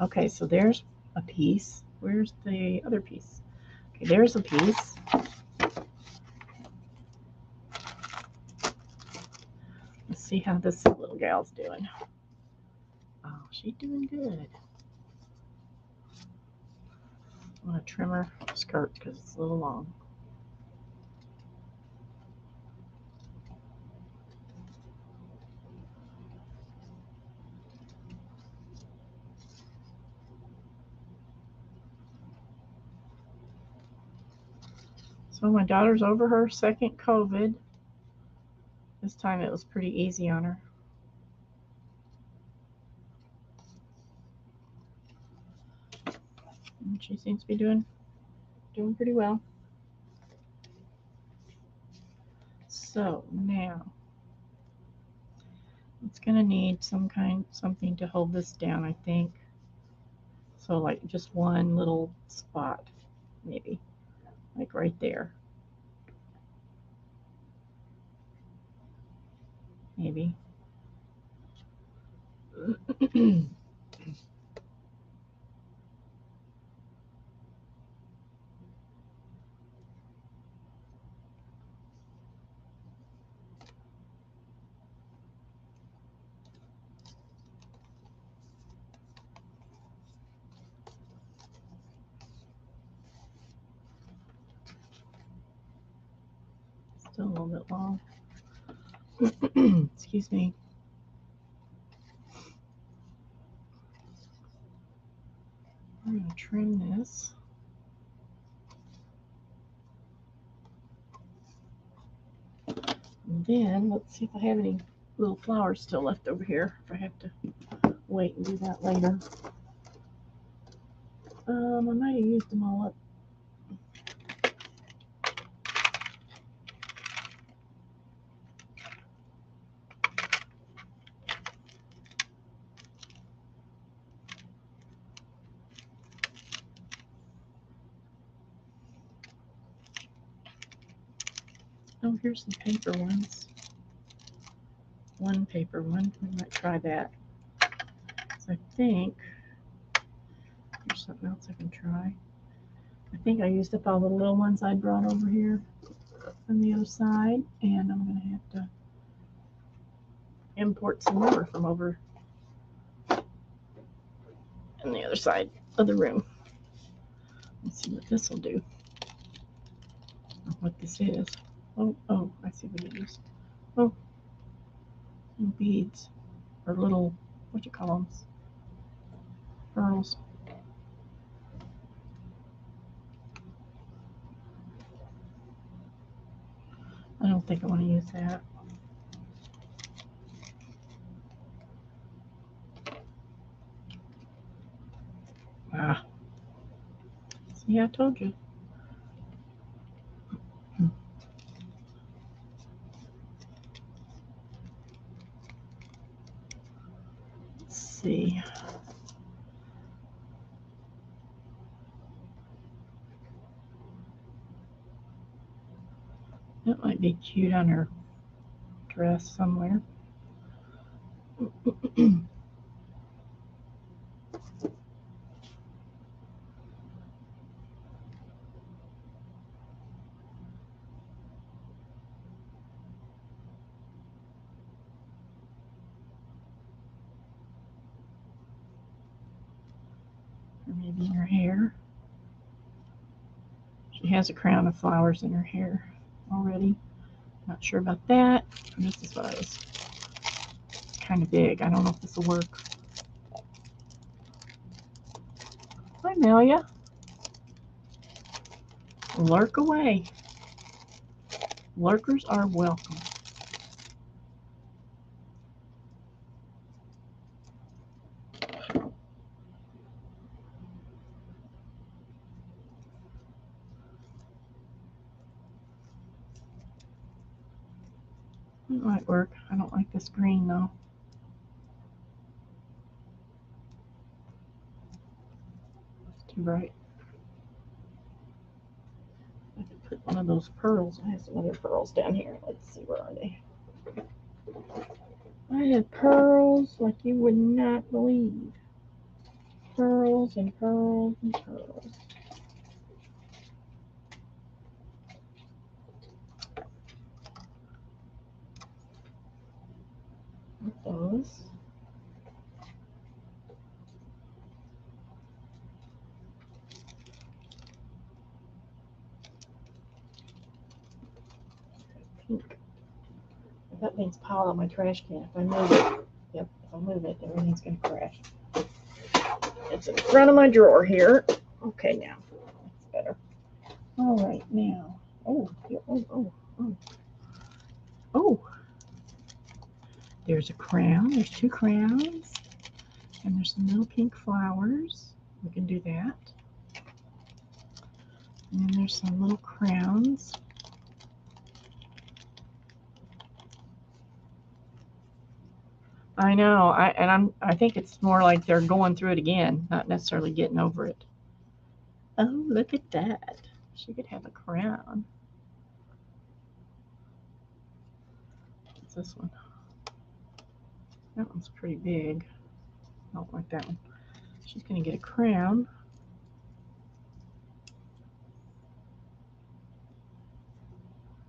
Okay, so there's a piece. Where's the other piece? Okay, there's a piece. Let's see how this little gal's doing. Oh, she's doing good. I'm going to trim her skirt because it's a little long. So my daughter's over her second COVID. This time it was pretty easy on her. And she seems to be doing pretty well. So now it's gonna need something to hold this down, I think. So like just one little spot maybe, like right there. Maybe. Still a little bit long. Excuse me. I'm going to trim this. And then let's see if I have any little flowers still left over here. If I have to wait and do that later. I might have used them all up. Oh, here's some paper ones. One paper one. We might try that. So I think there's something else I can try. I think I used up all the little ones I brought over here on the other side, and I'm going to have to import some more from over on the other side of the room. Let's see what this will do. Or what this is. Oh, I see what it is. Oh, some beads. Or little, what you call them? Pearls. I don't think I want to use that. Ah. See, I told you. Let's see. That might be cute on her dress somewhere. Or maybe in her hair. She has a crown of flowers in her hair already. Not sure about that. And this is what I was kind of big. I don't know if this will work. Hi, Amelia. Lurk away. Lurkers are welcome. It might work. I don't like this green though. It's too bright. I could put one of those pearls. I have some other pearls down here. Let's see, where are they? I have pearls like you would not believe. Pearls and pearls and pearls. Those. Pink. That thing's piled on my trash can. If I move it, yep, if I move it, everything's going to crash. It's in front of my drawer here. Okay, now. That's better. All right, now. Oh. There's a crown. There's two crowns. And there's some little pink flowers. We can do that. And then there's some little crowns. I know. I think it's more like they're going through it again, not necessarily getting over it. Oh, look at that. She could have a crown. What's this one? That one's pretty big. I don't like that one. She's going to get a crown.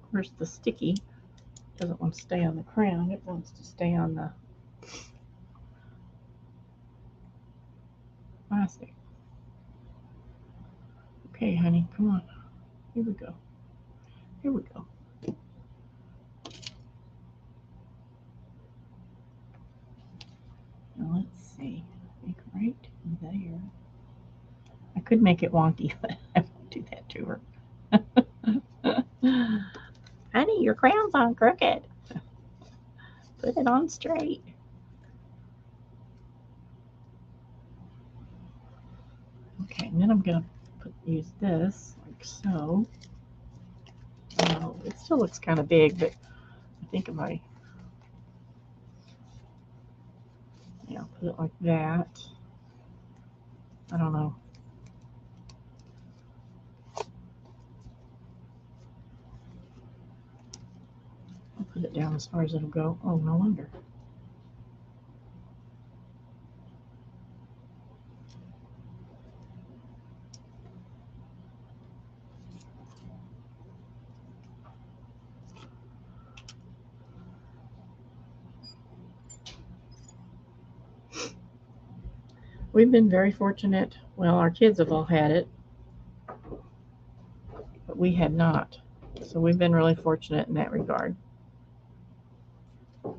Of course, the sticky doesn't want to stay on the crown. It wants to stay on the plastic. Okay, honey, come on. Here we go. Here we go. Now let's see. I think right there. I could make it wonky, but I won't do that to her. Honey, your crown's on crooked. Put it on straight. Okay, and then I'm going to use this like so. Oh, it still looks kind of big, but I think if I put it like that. I don't know. I'll put it down as far as it'll go. Oh, no wonder. We've been very fortunate. Well, our kids have all had it, but we had not. So we've been really fortunate in that regard. Well,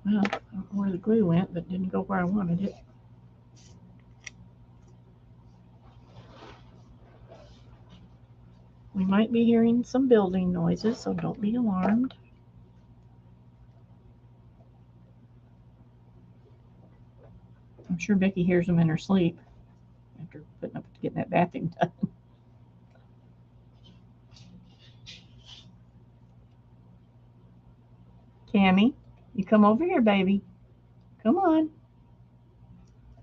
I don't know where the glue went, but it didn't go where I wanted it. We might be hearing some building noises, so don't be alarmed. I'm sure Becky hears them in her sleep after getting that bathing done. Cammy, you come over here, baby. Come on.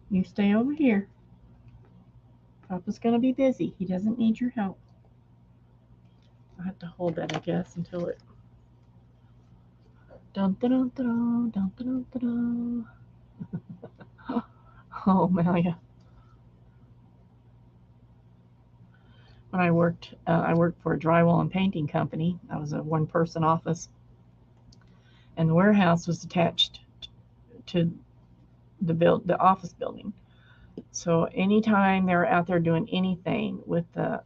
You stay over here. Papa's going to be busy. He doesn't need your help. I have to hold that, I guess, until it... Dun, dun, dun, dun, dun, dun, dun, dun. Oh, Malia. When I worked for a drywall and painting company. I was a one-person office, and the warehouse was attached to the office building. So anytime they were out there doing anything with the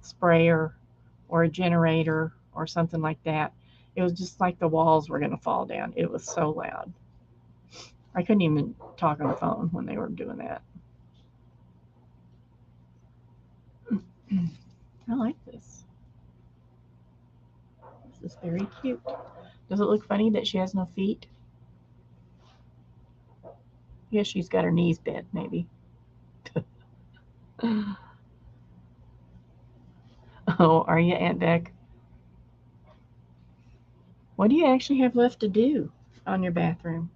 sprayer or a generator or something like that, it was just like the walls were going to fall down. It was so loud. I couldn't even talk on the phone when they were doing that. I like this. This is very cute. Does it look funny that she has no feet? Yes, she's got her knees bent, maybe. Oh, are you, Aunt Beck? What do you actually have left to do on your bathroom?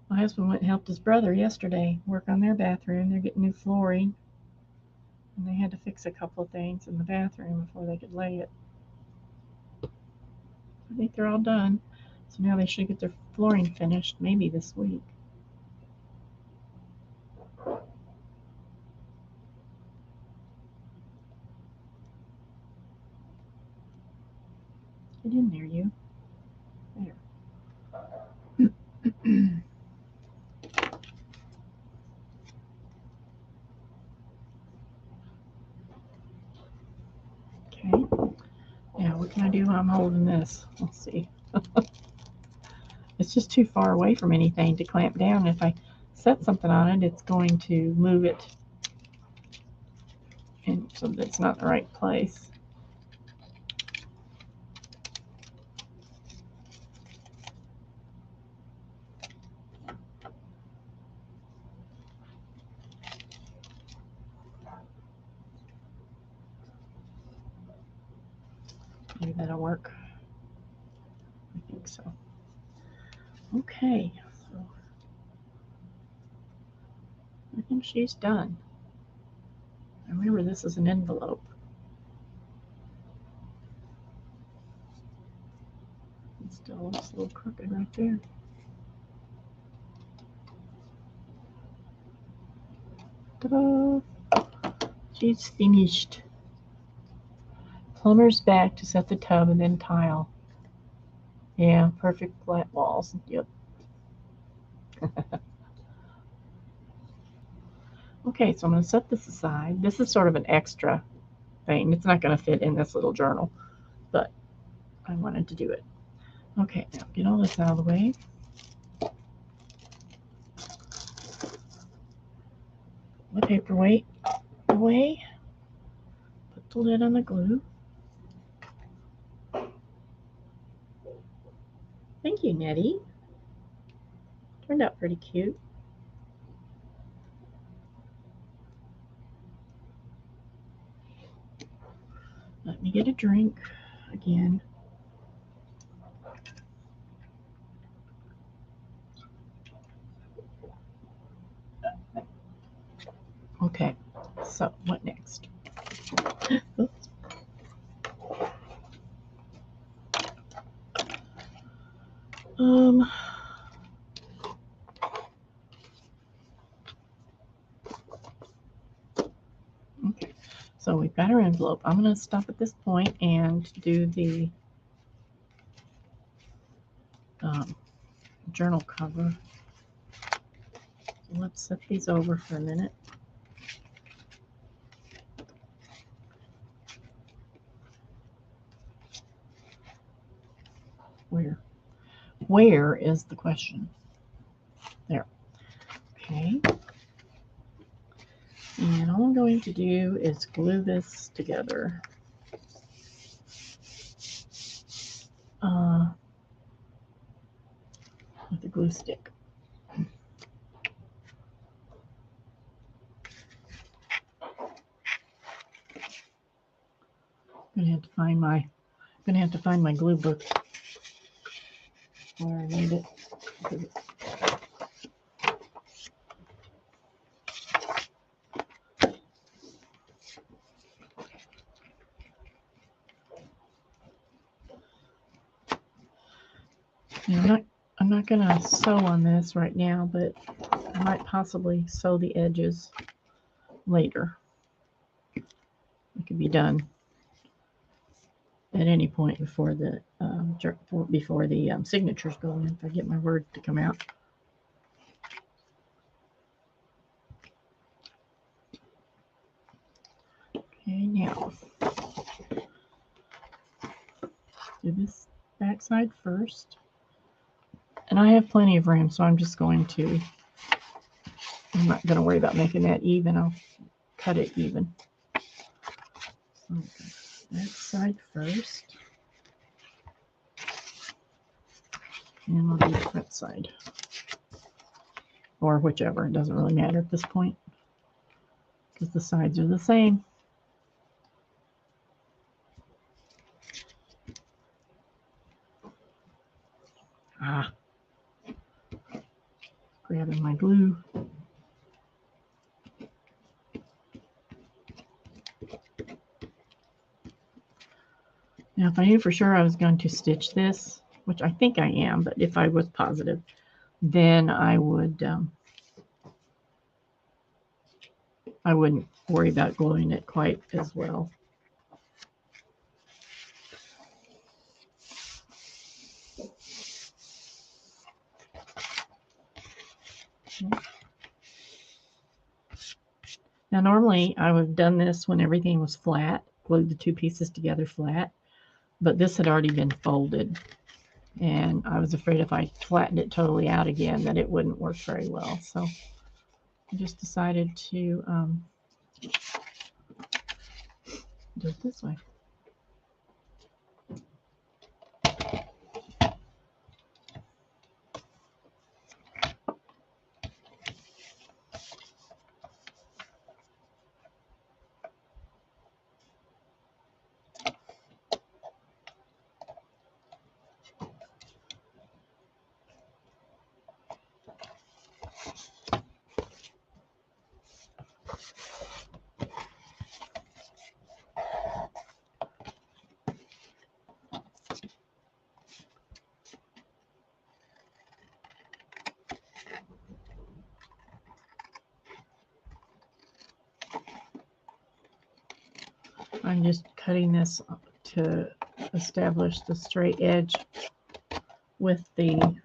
My husband went and helped his brother yesterday work on their bathroom. They're getting new flooring, and they had to fix a couple of things in the bathroom before they could lay it. I think they're all done, so now they should get their flooring finished maybe this week. Get in there, you. There. Okay. Now, what can I do while I'm holding this? Let's see. It's just too far away from anything to clamp down. If I set something on it, it's going to move it and so that it's not in the right place. Maybe that'll work. I think so. Okay, so I think she's done. Remember, this is an envelope. It still looks a little crooked right there. Ta-da! She's finished. Plumber's back to set the tub and then tile. Yeah, perfect flat walls. Yep. Okay, so I'm going to set this aside. This is sort of an extra thing. It's not going to fit in this little journal, but I wanted to do it. Okay, now get all this out of the way. The paperweight away. Put the lid on the glue. Thank you, Nettie. Turned out pretty cute. Let me get a drink again. Okay, so what next? Oops. Okay, so we've got our envelope. I'm going to stop at this point and do the journal cover. So let's set these over for a minute. Where is the question? There. Okay. And all I'm going to do is glue this together. With a glue stick. I'm gonna have to find my glue book where I need it. I'm not gonna sew on this right now, but I might possibly sew the edges later. It could be done at any point before the signatures go in, if I get my word to come out. Okay, now do this back side first. And I have plenty of room, so I'm not going to worry about making that even. I'll cut it even. So back side first. And we'll do the front side. Or whichever, it doesn't really matter at this point, because the sides are the same. Grabbing my glue. Now, if I knew for sure I was going to stitch this, which I think I am, but if I was positive, then I wouldn't worry about gluing it quite as well. Now, normally I would have done this when everything was flat, glued the two pieces together flat, but this had already been folded. And I was afraid if I flattened it totally out again that it wouldn't work very well. So I just decided to do it this way. I'm just cutting this to establish the straight edge with the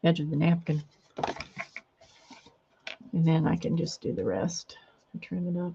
edge of the napkin. And then I can just do the rest and trim it up.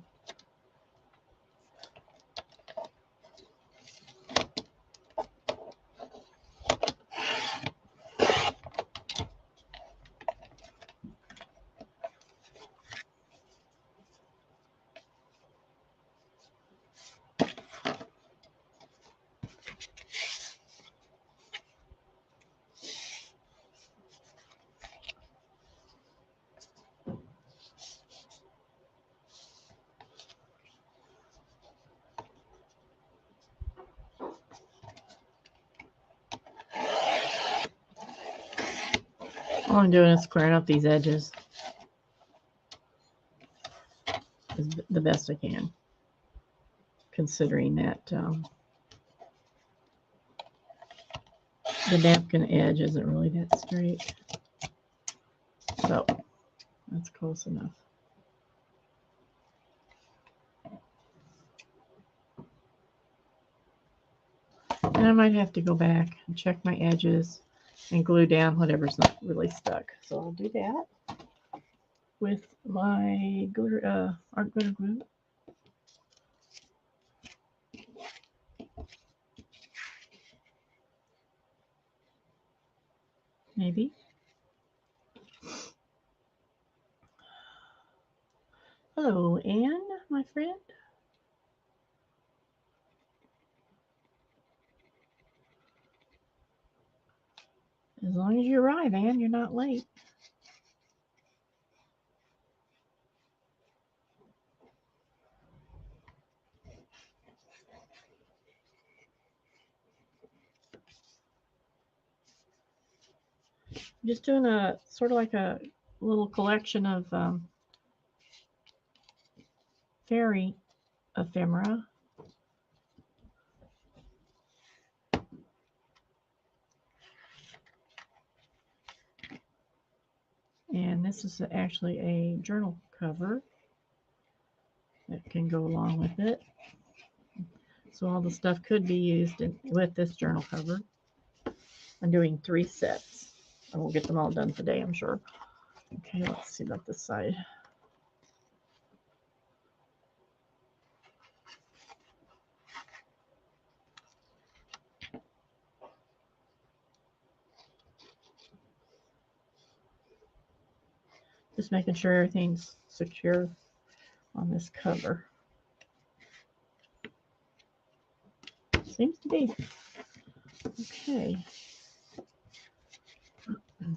All I'm doing is squaring up these edges as the best I can, considering that the napkin edge isn't really that straight. So that's close enough. And I might have to go back and check my edges and glue down whatever's not really stuck. So I'll do that with my glitter, art glitter glue. Maybe. Hello, Anne, my friend. As long as you arrive, Anne, you're not late. Just doing a sort of like a little collection of fairy ephemera. And this is actually a journal cover that can go along with it. So all the stuff could be used with this journal cover. I'm doing 3 sets. I will get them all done today, I'm sure. Okay, let's see about this side. Just making sure everything's secure on this cover. Seems to be. Okay.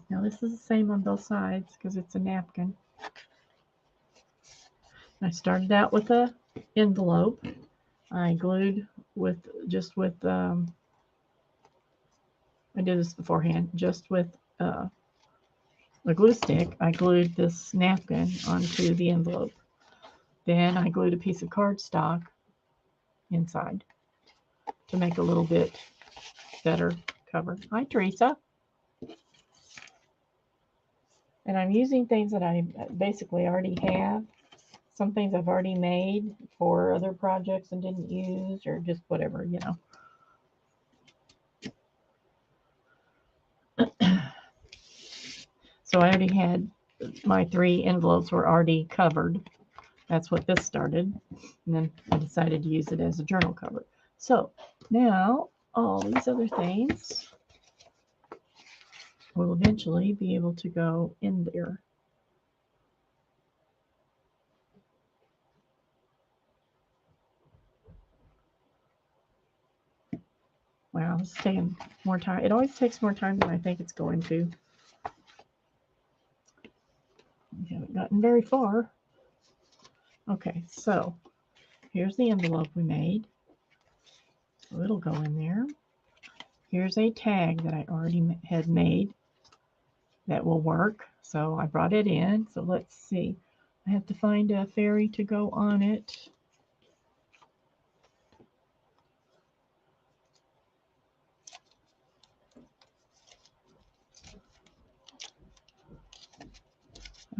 Now this is the same on both sides because it's a napkin. I started out with a envelope. I glued with I did this beforehand, just with a glue stick. I glued this napkin onto the envelope. Then I glued a piece of cardstock inside to make a little bit better cover. Hi, Teresa. And I'm using things that I basically already have. Some things I've already made for other projects and didn't use, or just whatever, you know. So I already had my 3 envelopes were already covered. That's what this started. And then I decided to use it as a journal cover. So now all these other things will eventually be able to go in there. Wow, this is taking more time. It always takes more time than I think it's going to. We haven't gotten very far. Okay, so here's the envelope we made. So it'll go in there. Here's a tag that I already had made that will work. So I brought it in. So let's see. I have to find a fairy to go on it.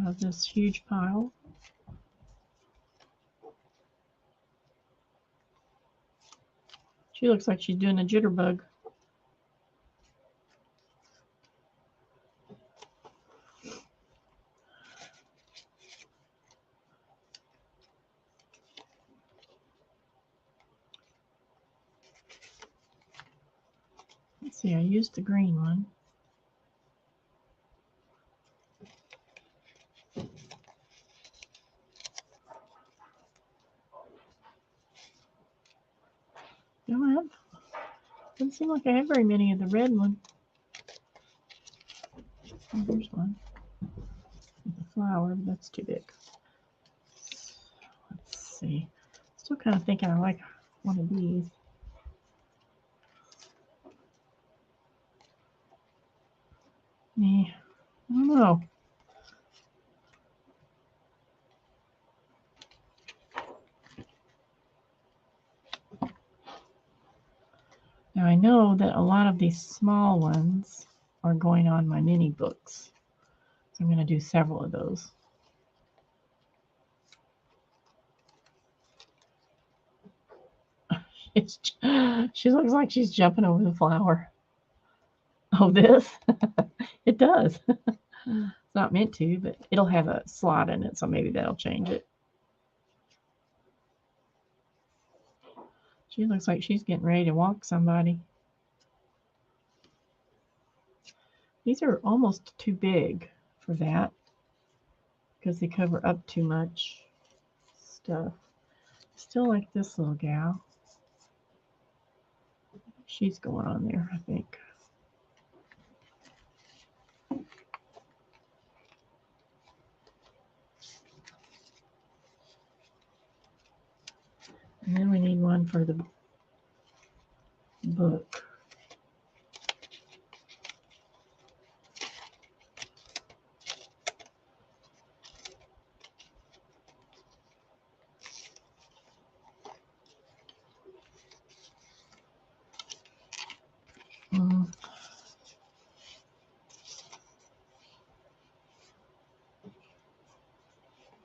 Of this huge pile. She looks like she's doing a jitterbug. Let's see, I used the green one. Doesn't seem like I have very many of the red one. Oh, here's one. The flower, but that's too big. Let's see. Still kind of thinking I like one of these. Yeah, I don't know. Now I know that a lot of these small ones are going on my mini books. So I'm going to do several of those. She looks like she's jumping over the flower. Oh, this? It does. It's not meant to, but it'll have a slot in it, so maybe that'll change it. She looks like she's getting ready to walk somebody. These are almost too big for that because they cover up too much stuff. Still like this little gal. She's going on there, I think. And then we need one for the book.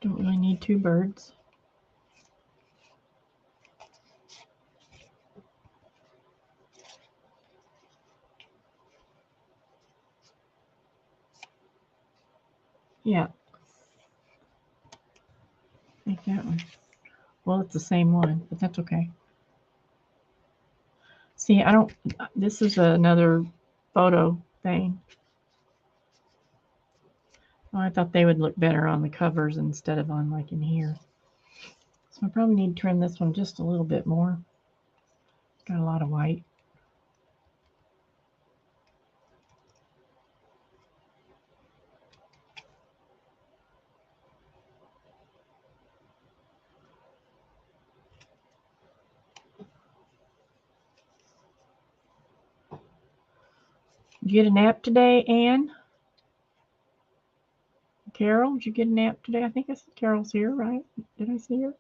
Don't really need two birds. Yeah. Like that one. Well, it's the same one, but that's okay. See, I don't, this is another photo thing. Oh, I thought they would look better on the covers instead of on like in here. So I probably need to trim this one just a little bit more. Got a lot of white. Did you get a nap today, Anne? Carol, did you get a nap today? I think Carol's here, right? Did I see her?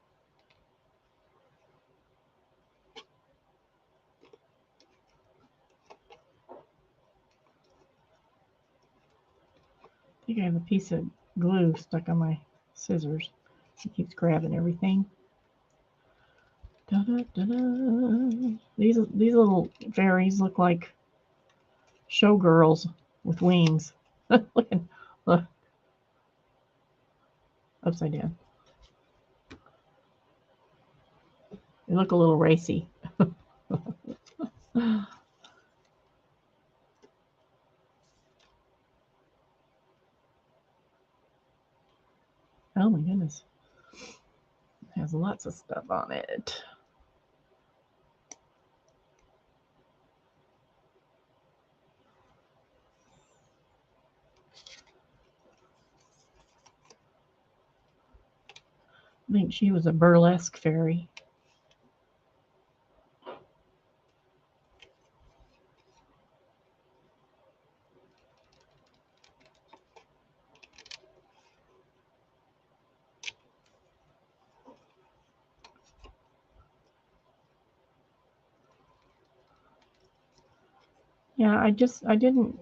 I think I have a piece of glue stuck on my scissors. It keeps grabbing everything. Da, da, da, da. These little fairies look like showgirls with wings. Look, upside down. They look a little racy. has lots of stuff on it. I think she was a burlesque fairy. Yeah, I didn't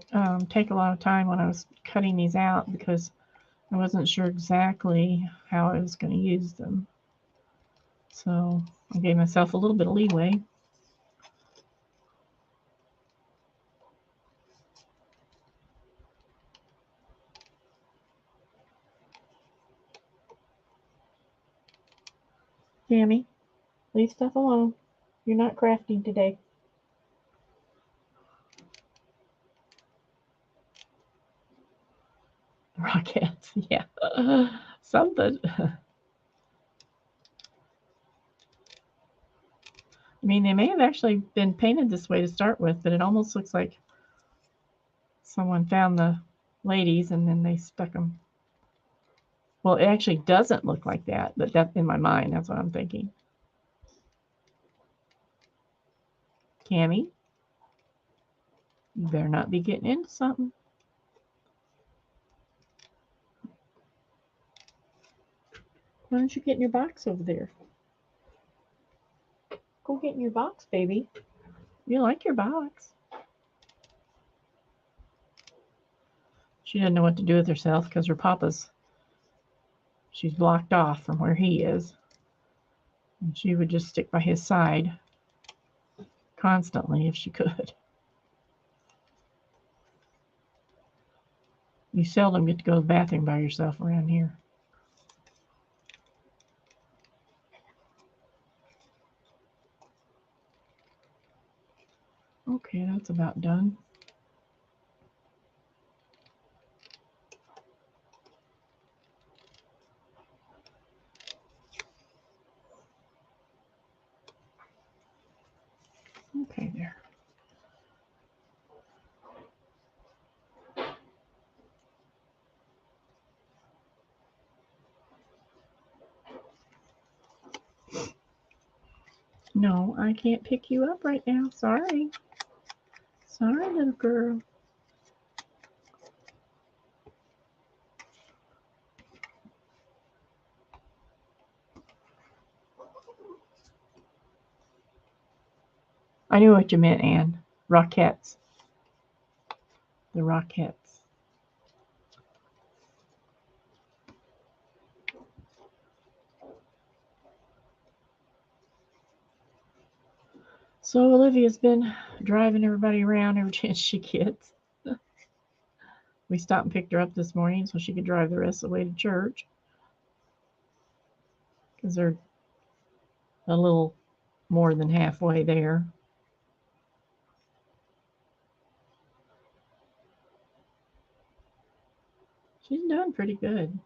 take a lot of time when I was cutting these out because I wasn't sure exactly how I was going to use them. So I gave myself a little bit of leeway. Tammy, leave stuff alone. You're not crafting today. Rockets, yeah. Something. I mean, they may have actually been painted this way to start with, but it almost looks like someone found the ladies and then they stuck them. Well, it actually doesn't look like that, but that's in my mind. That's what I'm thinking. Cammy, you better not be getting into something. Why don't you get in your box over there? Go get in your box, baby. You like your box. She doesn't know what to do with herself because her papa's, she's blocked off from where he is. And she would just stick by his side constantly if she could. You seldom get to go to the bathroom by yourself around here. Okay, that's about done. Okay, there. No, I can't pick you up right now. Sorry. Sorry, little girl. I knew what you meant, Anne. Rockettes. The Rockettes. So Olivia's been driving everybody around every chance she gets. We stopped and picked her up this morning so she could drive the rest of the way to church. Because they're a little more than halfway there. She's doing pretty good.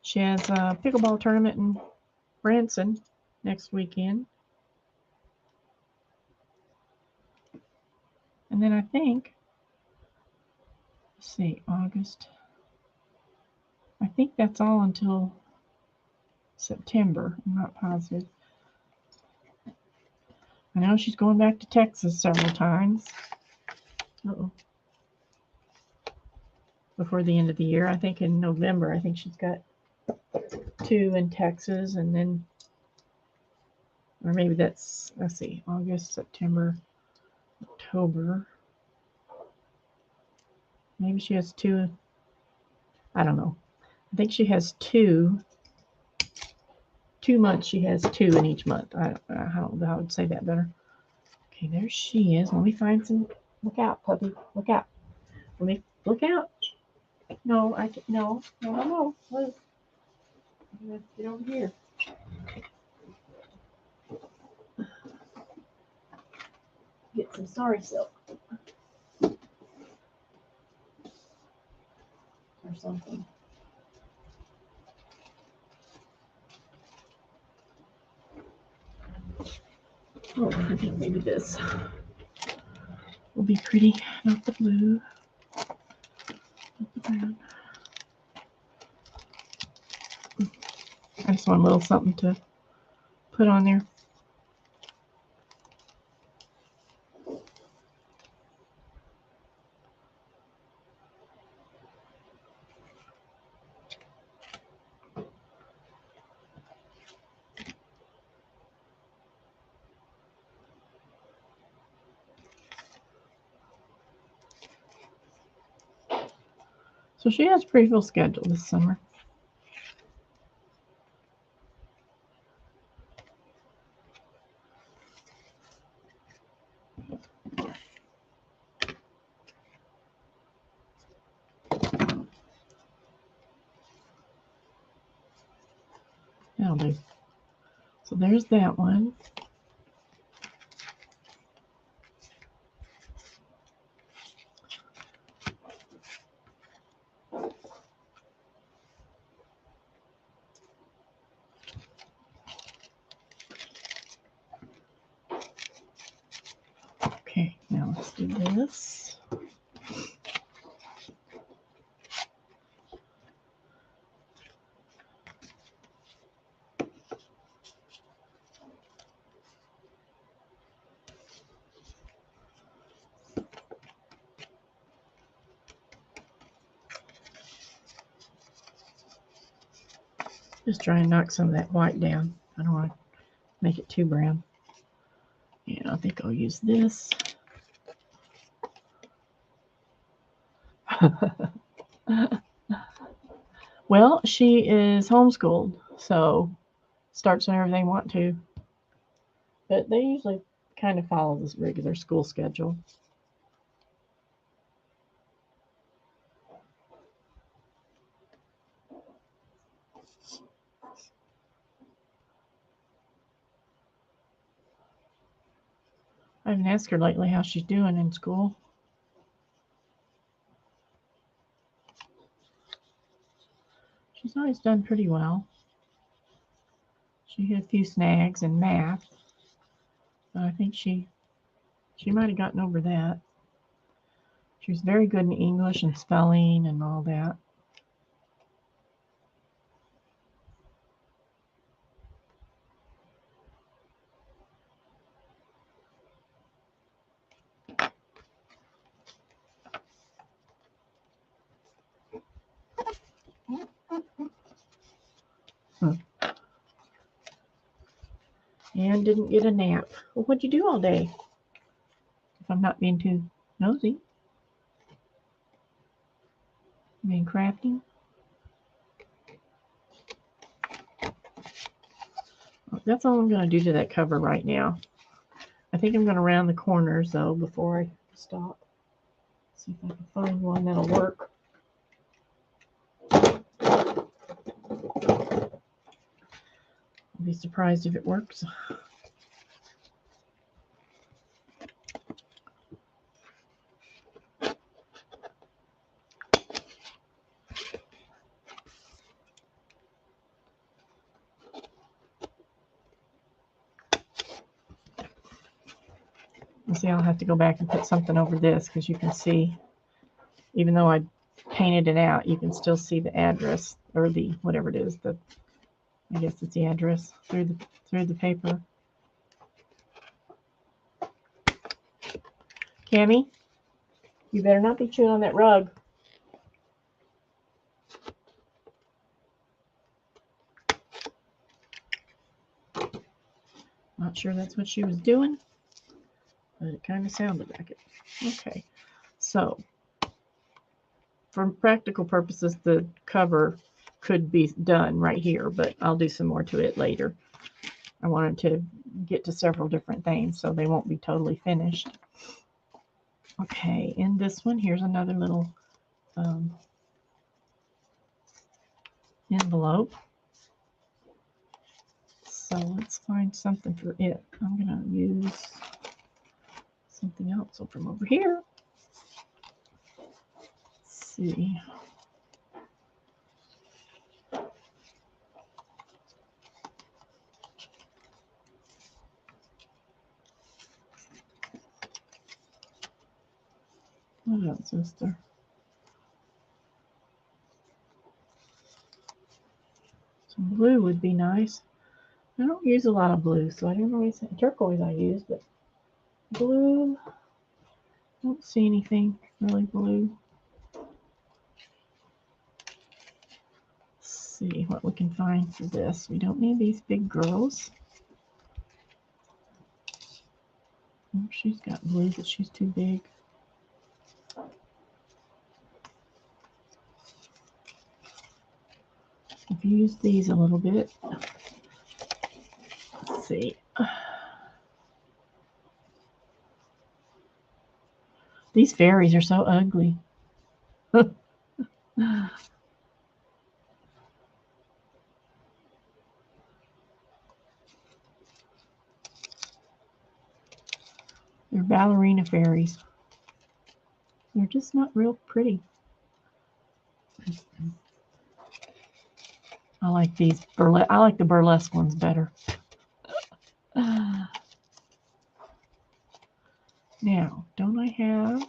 She has a pickleball tournament in Branson next weekend. And then I think, let's see, August. I think that's all until September. I'm not positive. I know she's going back to Texas several times. Uh-oh. Before the end of the year. I think in November, I think she's got 2 in Texas, and then, or maybe that's, let's see, August, September, October. Maybe she has 2. I don't know. I think she has 2 months. She has 2 in each month. I don't know how I would say that better. Okay, there she is. Let me find some. Look out, puppy. Look out. Let me look out. No, I can't. No. Look. Get over here. Get some sorry silk. Or something. Oh, I think maybe this will be pretty, not the blue, not the brown. I just want a little something to put on there. So she has a pretty full schedule this summer. That'll do. So there's that one. Okay, now let's do this. Just try and knock some of that white down. I don't want to make it too brown. And I think I'll use this. Well, she is homeschooled, so starts whenever they want to. But they usually kind of follow this regular school schedule. I haven't asked her lately how she's doing in school. She's always done pretty well. She had a few snags in math, but I think she might have gotten over that. She was very good in English and spelling and all that. And didn't get a nap. Well, what'd you do all day? If I'm not being too nosy. Been crafting. That's all I'm going to do to that cover right now. I think I'm going to round the corners though before I stop. See if I can find one that'll work. I'll be surprised if it works. See, I'll have to go back and put something over this because you can see, even though I painted it out, you can still see the address or the whatever it is. I guess it's the address through the paper. Cammy, you better not be chewing on that rug. Not sure that's what she was doing, but it kind of sounded like it. Okay, so for practical purposes, the cover could be done right here, but I'll do some more to it later. I wanted to get to several different things, so they won't be totally finished. Okay, in this one, here's another little envelope. So let's find something for it. I'm going to use something else from over here. Let's see. What else is there? Some blue would be nice. I don't use a lot of blue, so I don't always turquoise I use, but blue. I don't see anything really blue. Let's see what we can find for this. We don't need these big girls. Oh, she's got blue, but she's too big. I've used these a little bit. Let's see. These fairies are so ugly. They're ballerina fairies. They're just not real pretty. I like these I like the burlesque ones better. Now, don't I have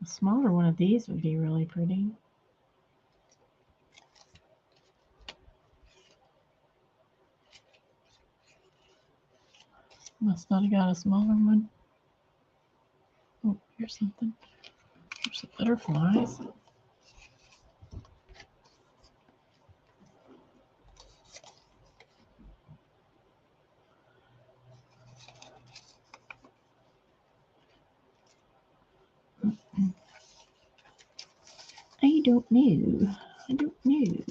a smaller one of these would be really pretty. Must not have got a smaller one. Oh, here's something. Here's some butterflies. I don't know. I don't know.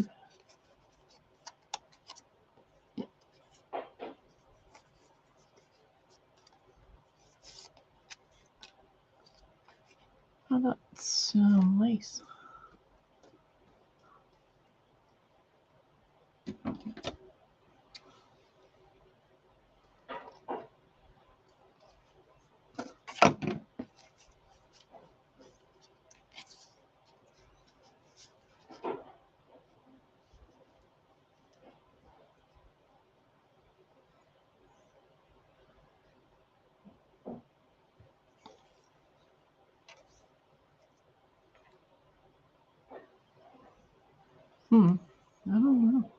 How about some lace? I don't know.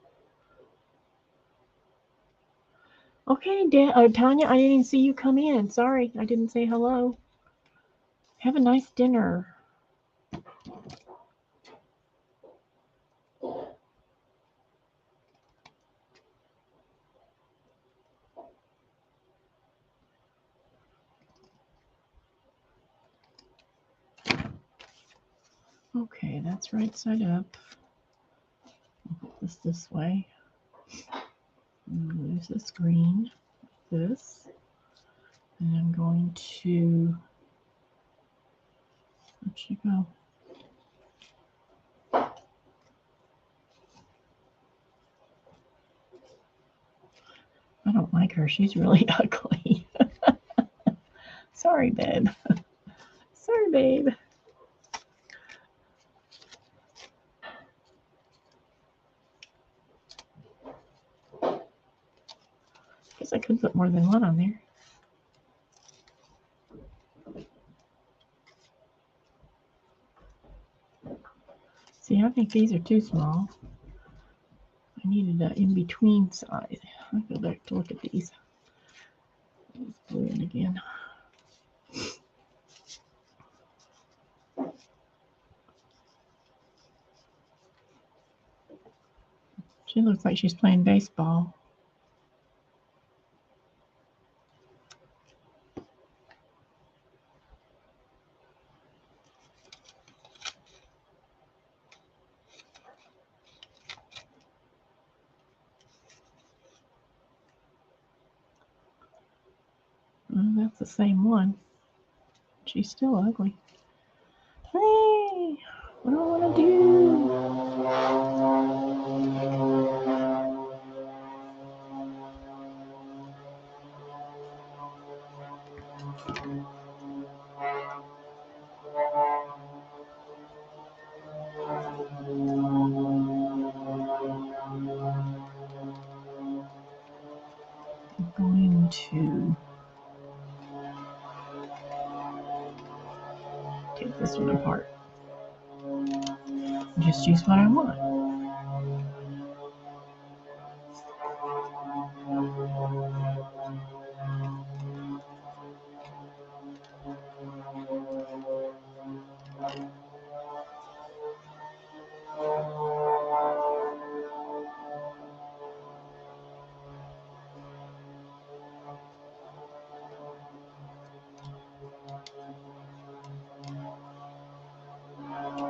Okay, Tanya, I didn't see you come in. Sorry, I didn't say hello. Have a nice dinner. Okay, that's right side up. I'll put this way. Use this green, this, and I'm going to let you go. I don't like her. She's really ugly. Sorry, babe. Sorry, babe. Guess I could put more than one on there. See, I think these are too small. I needed an in-between size. I'll go back to look at these. Let's glue in again. She looks like she's playing baseball. Well, that's the same one. She's still ugly. Hey, what do I want to do? I'm going to this one apart. Just use what I want.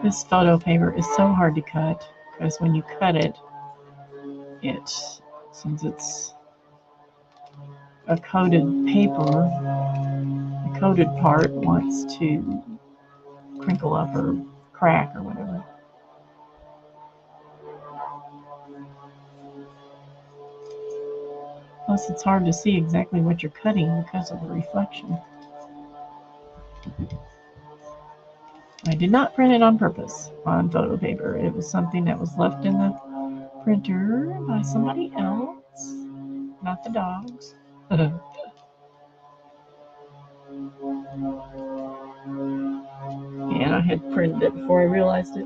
This photo paper is so hard to cut because when you cut it, since it's a coated paper, the coated part wants to crinkle up or crack or whatever. Plus, it's hard to see exactly what you're cutting because of the reflection. I did not print it on purpose on photo paper. It was something that was left in the printer by somebody else, not the dogs. And I had printed it before I realized it.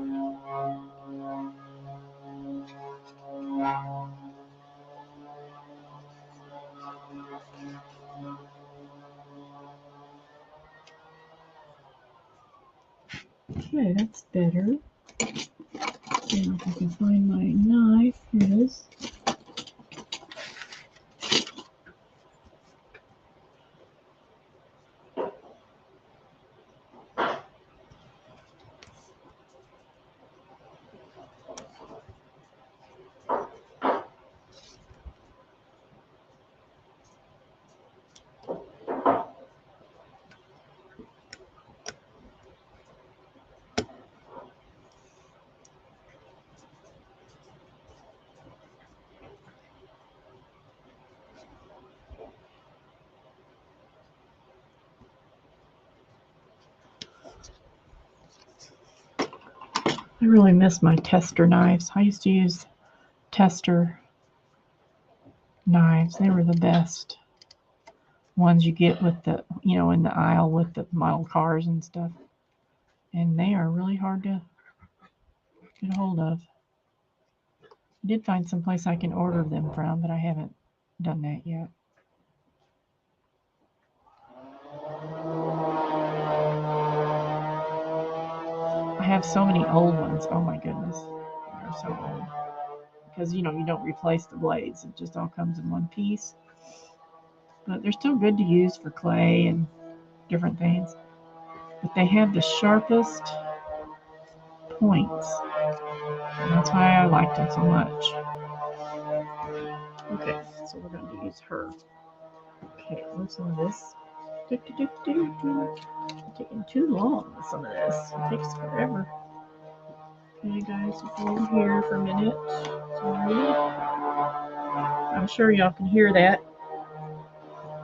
Okay, that's better. Now if I can find my knife, here it is. I really miss my tester knives. I used to use tester knives. They were the best ones you get with the, in the aisle with the model cars and stuff. And they are really hard to get a hold of. I did find some place I can order them from, but I haven't done that yet. I have so many old ones. Oh my goodness. They're so old. Because, you don't replace the blades. It just all comes in one piece. But they're still good to use for clay and different things. But they have the sharpest points. And that's why I liked them so much. Okay, so we're going to use her. Okay, what's some of this? Taking too long with some of this. It takes forever. Okay, guys, hold here for a minute. Sorry. I'm sure y'all can hear that.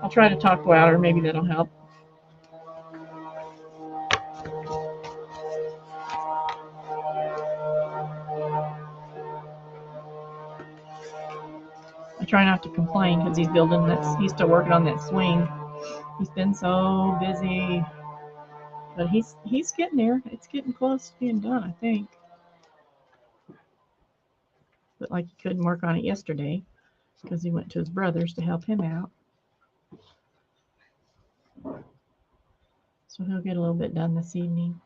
I'll try to talk louder. Maybe that'll help. I try not to complain because he's still working on that swing. He's been so busy. But he's getting there. It's getting close to being done, I think. But like he couldn't work on it yesterday because he went to his brother's to help him out. So he'll get a little bit done this evening.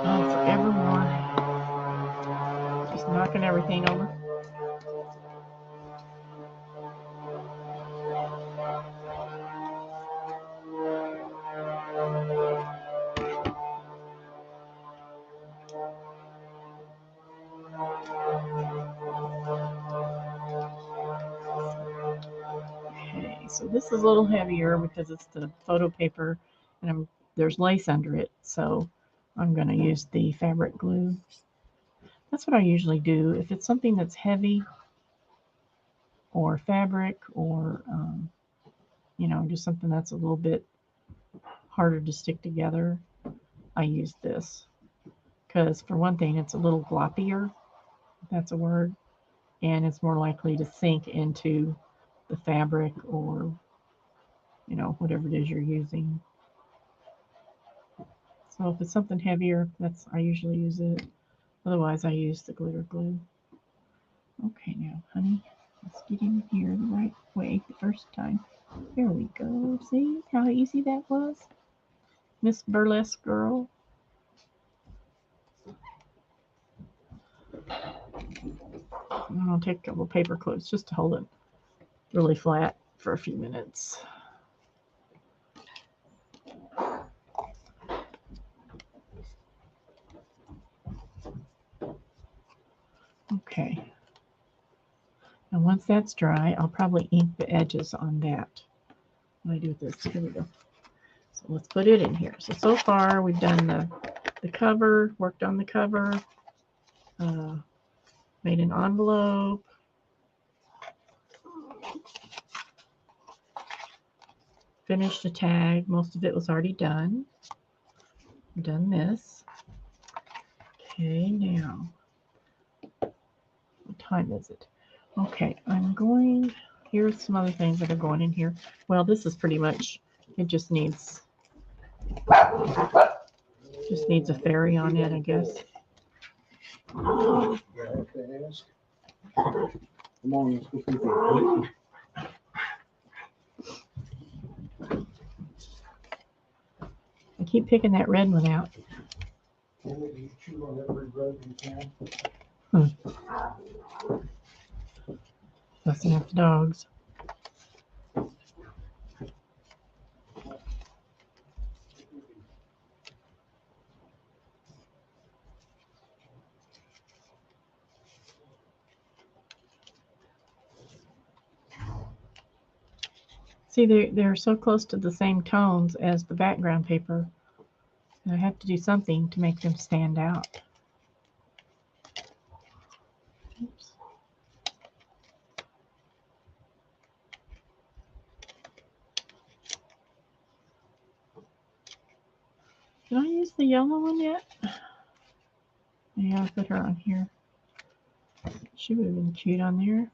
Oh, forevermore. Just knocking everything over. Okay, so this is a little heavier because it's the photo paper and there's lace under it, so I'm going to use the fabric glue. That's what I usually do. If it's something that's heavy or fabric or, just something that's a little bit harder to stick together, I use this. Because for one thing, it's a little gloppier, if that's a word, and it's more likely to sink into the fabric or, whatever it is you're using. So if it's something heavier, I usually use it. Otherwise, I use the glitter glue. Okay, now, honey, let's get in here the right way the first time. There we go. See how easy that was? Miss Burlesque Girl. I'm going to take a couple paper clips just to hold it really flat for a few minutes. Okay. And once that's dry, I'll probably ink the edges on that. What do I do with this? Here we go. So let's put it in here. So far we've done the cover, worked on the cover, made an envelope, finished a tag. Most of it was already done. I've done this. Okay, now, what time is it? Okay, here's some other things that are going in here. Well, this is pretty much, it just needs a fairy on it, I guess. I keep picking that red one out. Fussing at the dogs. See, they're so close to the same tones as the background paper. And I have to do something to make them stand out. Oops. Did I use the yellow one yet? Yeah, I'll put her on here. She would have been cute on there.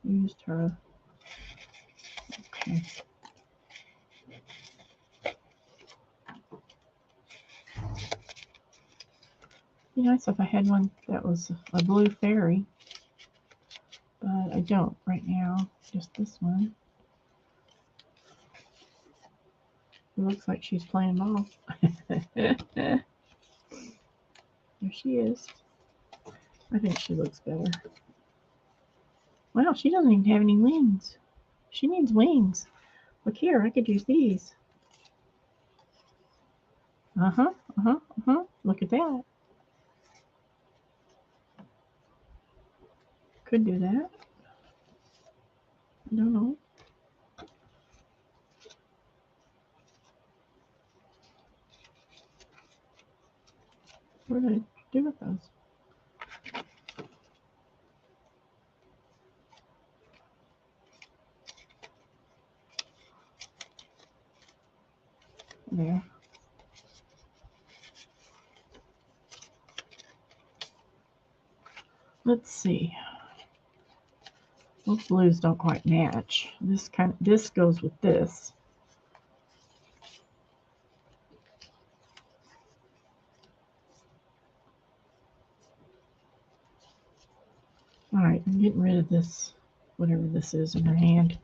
Used her. Okay. Be nice if I had one that was a blue fairy, but I don't right now. Just this one. It looks like she's playing ball. There she is. I think she looks better. Wow, she doesn't even have any wings. She needs wings. Look here, I could use these. Look at that. Could do that. I don't know. What did I do with those? There. Let's see. Those blues don't quite match. This goes with this. All right, I'm getting rid of this, whatever this is in her hand.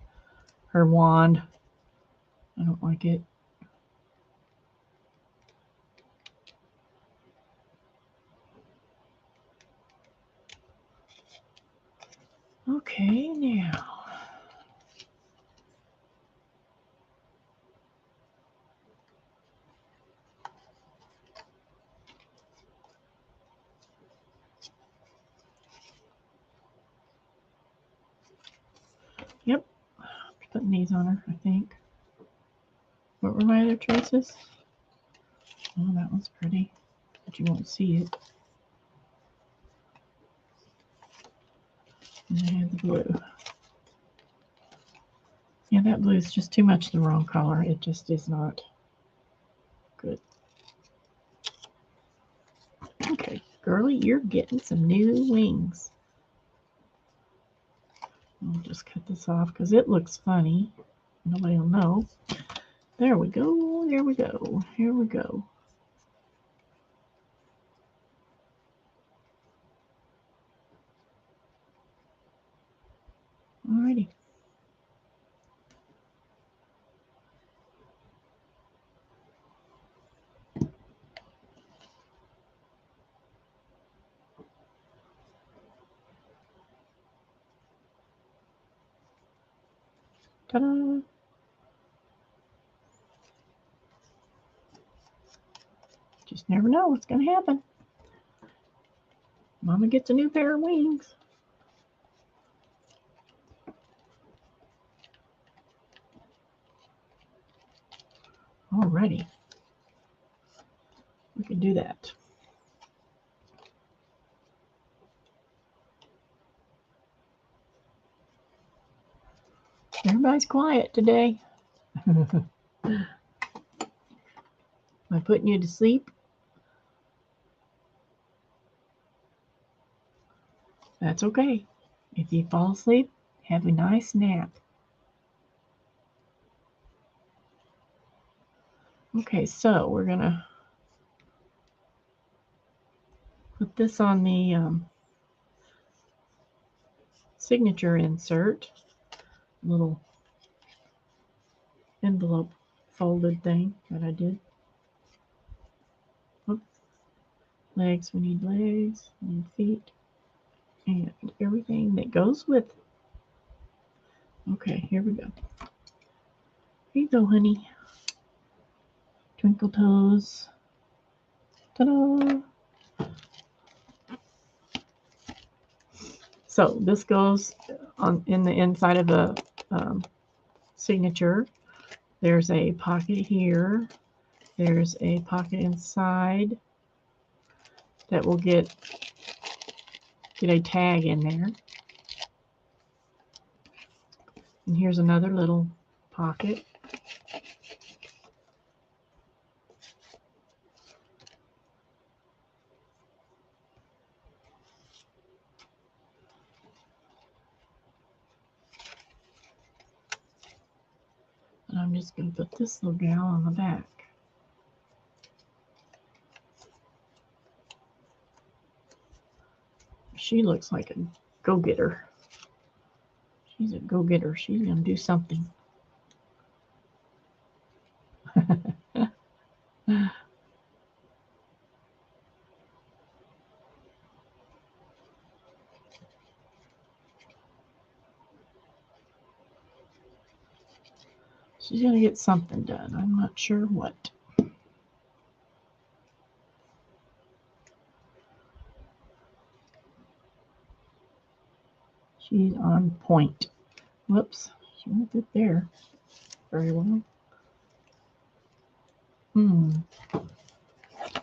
Her wand. I don't like it. Okay, now. Yep, putting these on her, I think. What were my other choices? Oh, that one's pretty, but you won't see it. And I have the blue. Yeah, that blue is just too much the wrong color. It just is not good. Okay, girly, you're getting some new wings. I'll just cut this off because it looks funny. Nobody will know. There we go. There we go. Here we go. Alrighty. Ta-da! Just never know what's going to happen. Mama gets a new pair of wings. Alrighty. We can do that. Everybody's quiet today. Am I putting you to sleep? That's okay. If you fall asleep, have a nice nap. Okay, so we're going to put this on the signature insert, little envelope folded thing that I did. Oops. Legs, we need legs, we need feet, and everything that goes with it. Okay, here we go. Here you go, honey. Twinkle toes. Ta-da! So this goes on in the inside of the signature. There's a pocket here. There's a pocket inside that will get a tag in there. And here's another little pocket. And I'm just going to put this little gal on the back. She looks like a go-getter. She's a go-getter. She's going to do something. She's going to get something done. I'm not sure what. She's on point. Whoops. She won't fit there very well.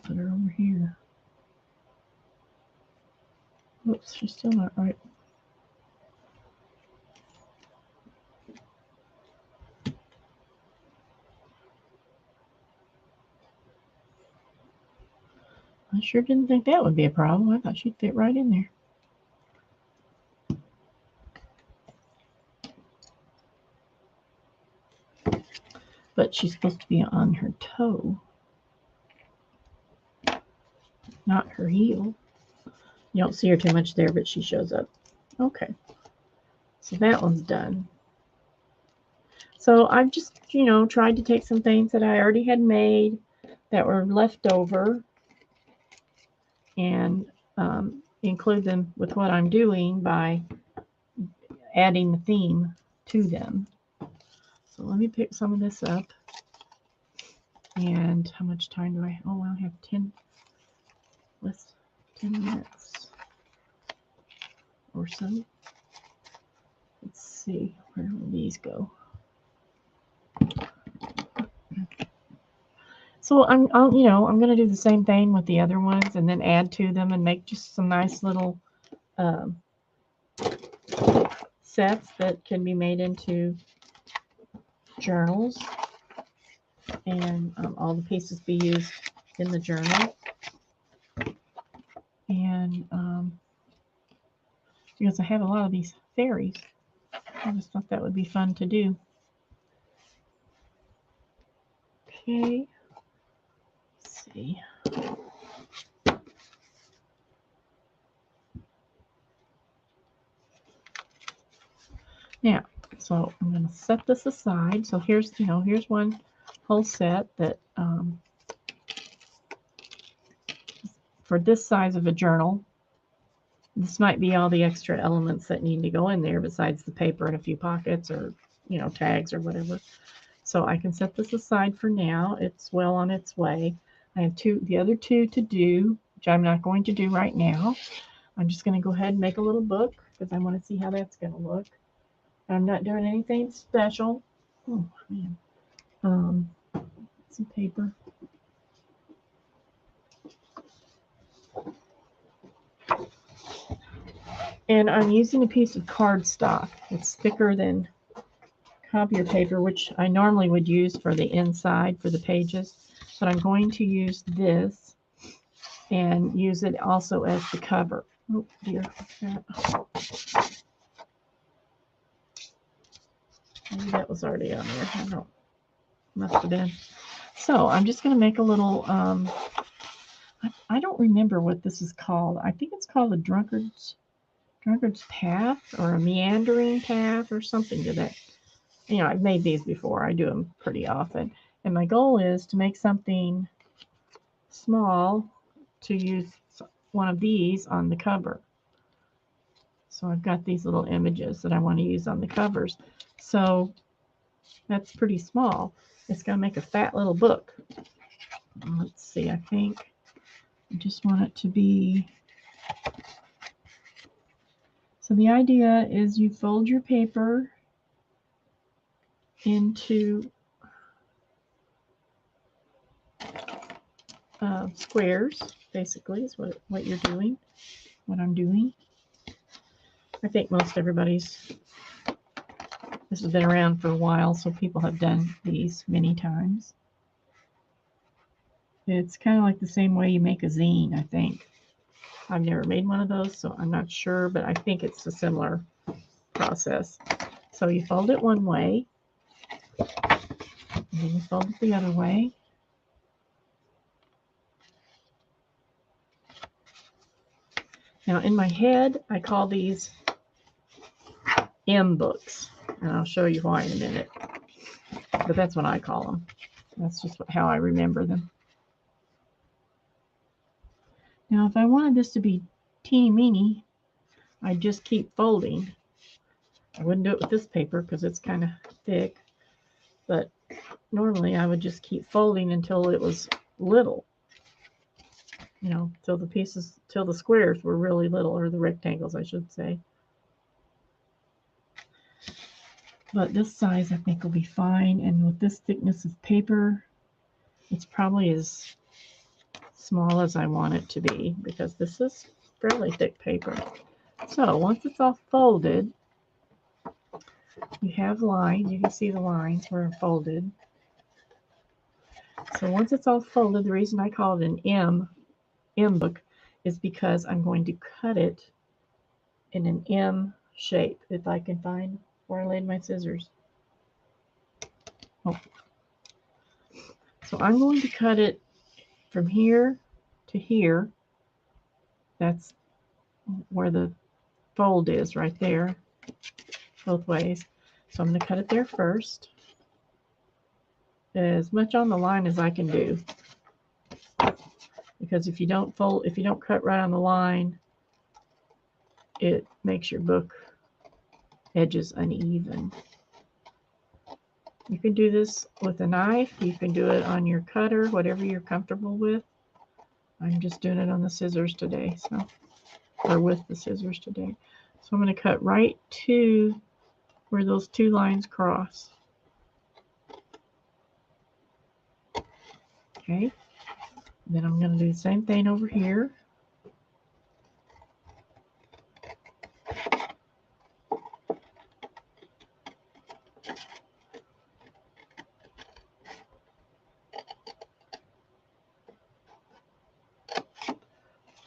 Put her over here. Whoops, she's still not right. I sure didn't think that would be a problem. I thought she'd fit right in there. But she's supposed to be on her toe, not her heel. You don't see her too much there, but she shows up. Okay. So that one's done. So I've just, tried to take some things that I already had made that were left over and include them with what I'm doing by adding the theme to them. So let me pick some of this up. And how much time do I have? Oh, I have 10 minutes or so. Let's see, where will these go? So I'm going to do the same thing with the other ones and then add to them and make just some nice little sets that can be made into journals, and all the pieces be used in the journal. And because I have a lot of these fairies, I just thought that would be fun to do. Okay, let's see. Now, so I'm going to set this aside. So here's one whole set that for this size of a journal. This might be all the extra elements that need to go in there besides the paper and a few pockets or tags or whatever. So I can set this aside for now. It's well on its way. I have the other two to do, which I'm not going to do right now. I'm just going to go ahead and make a little book because I want to see how that's going to look. I'm not doing anything special. Oh man, some paper. And I'm using a piece of cardstock. It's thicker than copier paper, which I normally would use for the inside for the pages, but I'm going to use this and use it also as the cover. Oh dear, maybe that was already on there. I don't know. Must have been. So I'm just going to make a little, I don't remember what this is called. I think it's called a drunkard's path or a meandering path or something to that. I've made these before. I do them pretty often. And my goal is to make something small to use one of these on the cover. So I've got these little images that I want to use on the covers. So that's pretty small. It's going to make a fat little book. Let's see, I think I just want it to be... So the idea is you fold your paper into squares, basically, is what you're doing, what I'm doing. I think most everybody's, this has been around for a while, so people have done these many times. It's kind of like the same way you make a zine, I think. I've never made one of those, so I'm not sure, but I think it's a similar process. So you fold it one way, and then you fold it the other way. Now in my head, I call these M books, and I'll show you why in a minute. But that's what I call them. That's just how I remember them. Now if I wanted this to be teeny meeny, I'd just keep folding. I wouldn't do it with this paper because it's kind of thick, but normally I would just keep folding until it was little. Till the squares were really little, or the rectangles, I should say. But this size I think will be fine, and with this thickness of paper, it's probably as small as I want it to be because this is fairly thick paper. So once it's all folded, you have lines. You can see the lines where they're folded. So once it's all folded, the reason I call it an M book is because I'm going to cut it in an M shape, if I can find where I laid my scissors. Oh. So I'm going to cut it from here to here. That's where the fold is, right there, both ways. So I'm going to cut it there first, as much on the line as I can do, because if you don't cut right on the line, it makes your book edges uneven. You can do this with a knife, you can do it on your cutter, whatever you're comfortable with. I'm just doing it on the scissors today, or with the scissors today. So I'm going to cut right to where those two lines cross. Okay, then I'm going to do the same thing over here.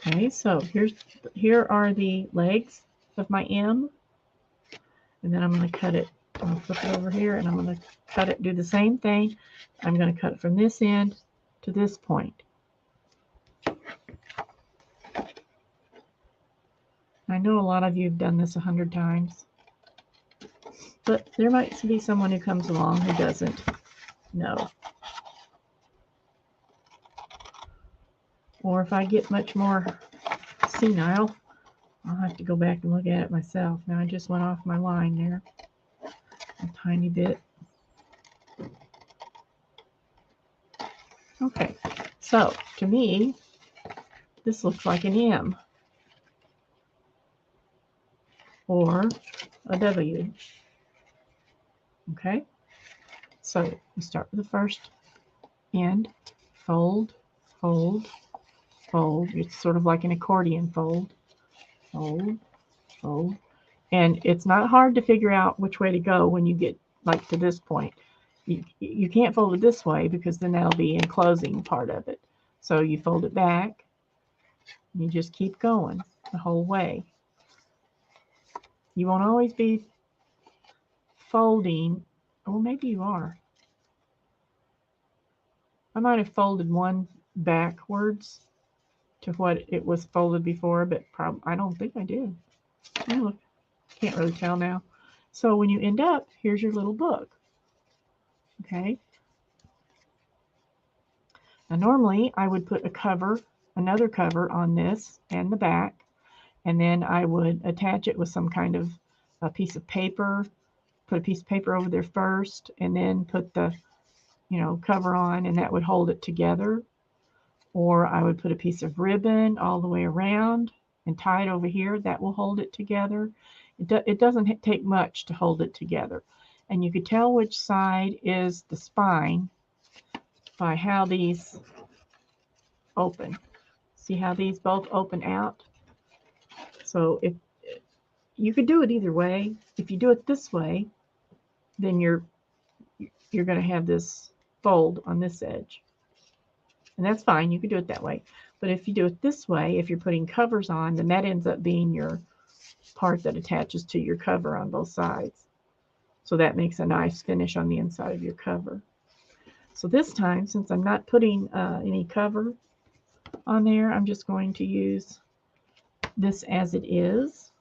Okay, so here are the legs of my M, and then I'm going to cut it. I'm going to flip it over here, and I'm going to cut it. Do the same thing. I'm going to cut it from this end to this point. I know a lot of you have done this 100 times, but there might be someone who comes along who doesn't know. Or if I get much more senile, I'll have to go back and look at it myself. Now I just went off my line there a tiny bit. Okay, so to me, this looks like an M or a W. Okay, so we start with the first end, fold, fold, fold. It's sort of like an accordion fold, fold, fold. And it's not hard to figure out which way to go when you get like to this point. You can't fold it this way because then that'll be enclosing part of it. So you fold it back, and you just keep going the whole way. You won't always be folding, or maybe you are. I might have folded one backwards to what it was folded before, but I don't think I did. Oh, look, can't really tell now. So when you end up, here's your little book. Okay. Now normally I would put another cover on this and the back, and then I would attach it with some kind of a piece of paper, put a piece of paper over there first, and then put the, cover on, and that would hold it together. Or I would put a piece of ribbon all the way around and tie it over here. That will hold it together. It doesn't take much to hold it together. And you could tell which side is the spine by how these open. See how these both open out? So if you could do it either way. If you do it this way, then you're going to have this fold on this edge. And that's fine. You could do it that way. But if you do it this way, if you're putting covers on, then that ends up being your part that attaches to your cover on both sides. So that makes a nice finish on the inside of your cover. So this time, since I'm not putting any cover on there, I'm just going to use this as it is.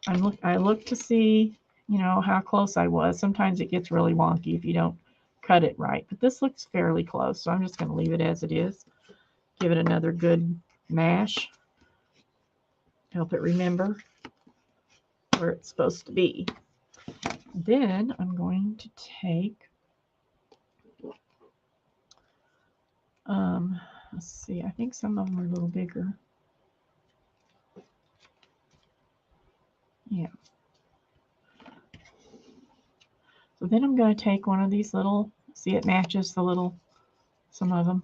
I look to see, how close I was. Sometimes it gets really wonky if you don't cut it right, but this looks fairly close, so I'm just going to leave it as it is. Give it another good mash. Help it remember where it's supposed to be. Then I'm going to take, let's see, I think some of them are a little bigger. Yeah. So then I'm going to take one of these little, see it matches some of them.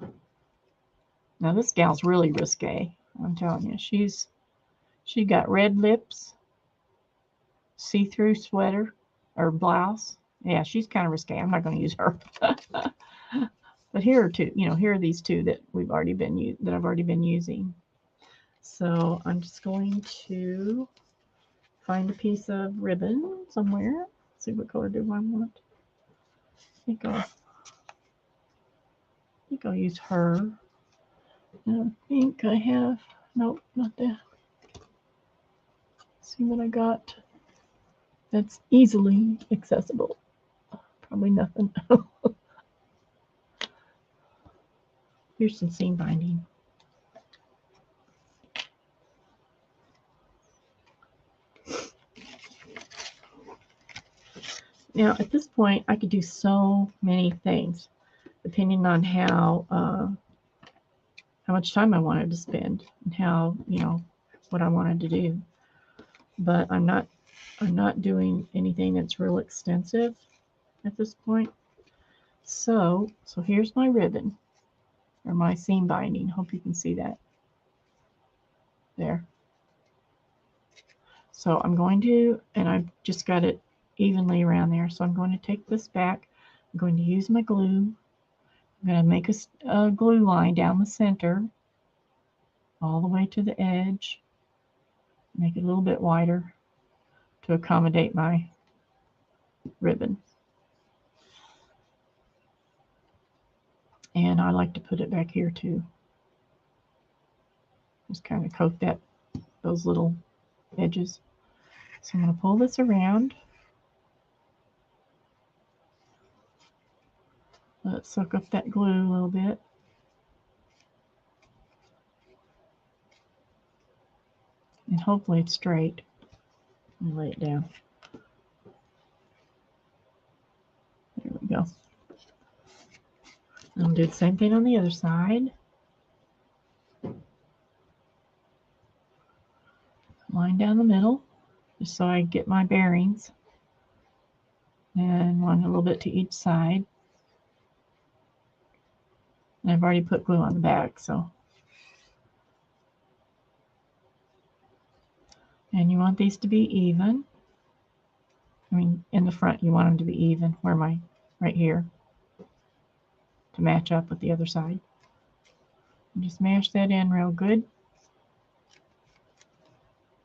Now this gal's really risque. I'm telling you, she got red lips, see-through sweater or blouse. Yeah, she's kind of risque. I'm not going to use her. But here are two. Here are these two that I've already been using. So I'm just going to find a piece of ribbon somewhere. Let's see, what color do I want? I think I'll use her. And I think I have, nope, not that. Let's see what I got that's easily accessible. Probably nothing. Here's some seam binding. Now, at this point, I could do so many things, depending on how much time I wanted to spend and how, what I wanted to do. But I'm not I'm not doing anything that's real extensive at this point. So here's my ribbon, or my seam binding. Hope you can see that. There. So I'm going to, and I've just got it evenly around there. So I'm going to take this back. I'm going to use my glue. I'm going to make a glue line down the center, all the way to the edge. Make it a little bit wider to accommodate my ribbon. And I like to put it back here too. Just kind of coat those little edges. So I'm going to pull this around. Let it soak up that glue a little bit. And hopefully it's straight. Let me lay it down. There we go. I'll do the same thing on the other side. Line down the middle, just so I get my bearings. And one a little bit to each side. And I've already put glue on the back, so. And you want these to be even. I mean, in the front, you want them to be even, where right here, to match up with the other side. And just mash that in real good.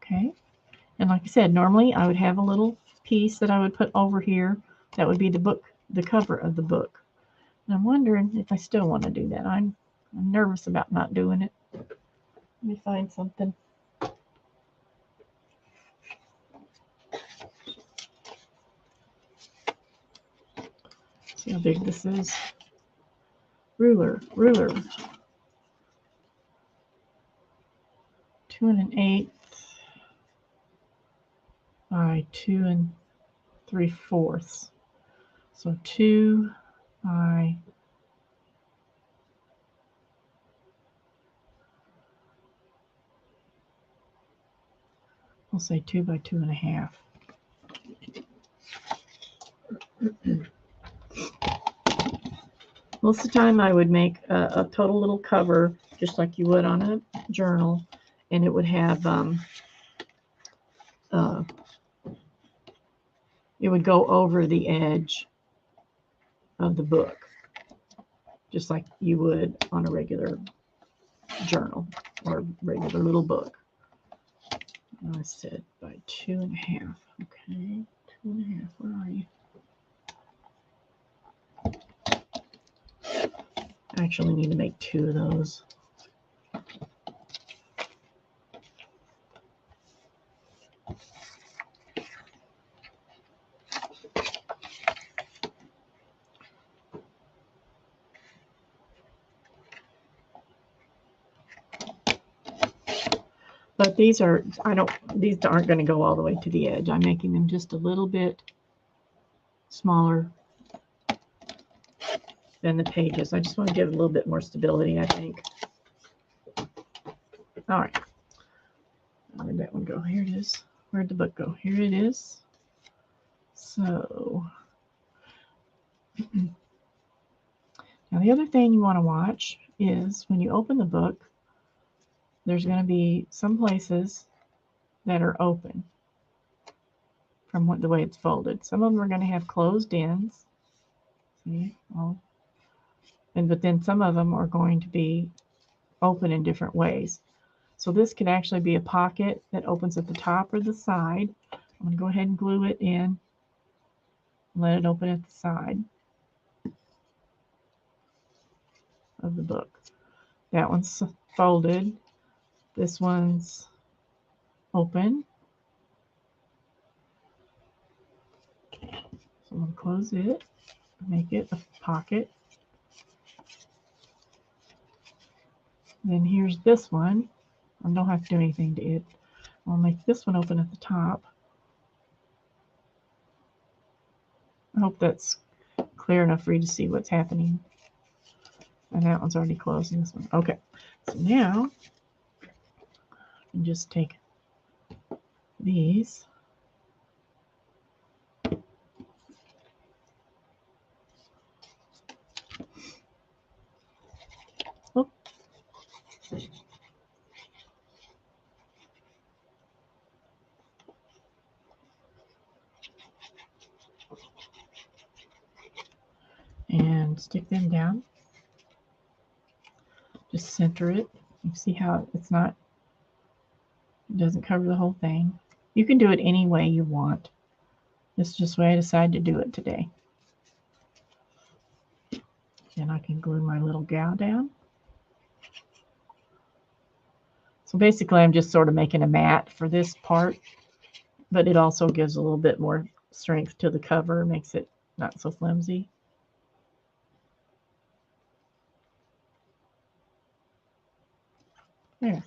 Okay. And like I said, normally I would have a little piece that I would put over here. That would be the cover of the book. And I'm wondering if I still want to do that. I'm nervous about not doing it. Let me find something. See how big this is. Ruler. 2 1/8 by 2 3/4. So 2 by, we'll say 2 by 2 1/2. Most of the time I would make a total little cover, just like you would on a journal, and it would have, it would go over the edge of the book, just like you would on a regular journal or regular little book. I said by 2 1/2. Okay, 2 1/2. Where are you? I actually need to make 2 of those. But these aren't going to go all the way to the edge. I'm making them just a little bit smaller than the pages. I just want to give it a little bit more stability, I think. All right. Where'd that one go? Here it is. Where'd the book go? Here it is. So, now the other thing you want to watch is when you open the book, there's going to be some places that are open from the way it's folded. Some of them are going to have closed ends. See? But then some of them are going to be open in different ways. So this could actually be a pocket that opens at the top or the side. I'm going to go ahead and glue it in and let it open at the side of the book. That one's folded. This one's open. So I'm going to close it, make it a pocket. Then here's this one. I don't have to do anything to it. I'll make this one open at the top. I hope that's clear enough for you to see what's happening. And that one's already closed in this one. Okay, so now I can just take these and stick them down. Just center it. You see how it doesn't cover the whole thing. You can do it any way you want. This is just the way I decided to do it today. And I can glue my little gal down. So basically I'm just sort of making a mat for this part, but it also gives a little bit more strength to the cover, makes it not so flimsy. There.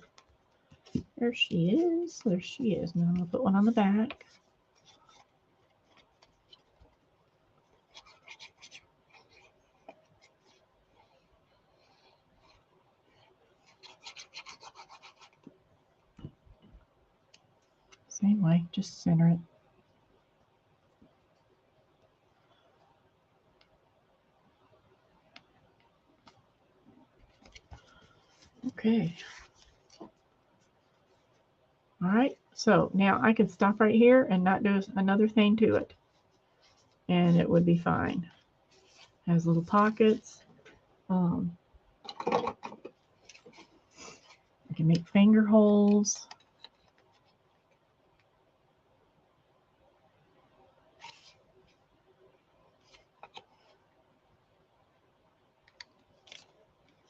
There she is. There she is. Now I'm going to put one on the back. Same way, just center it. Okay. All right, so now I can stop right here and not do another thing to it. And it would be fine. Has little pockets. I can make finger holes.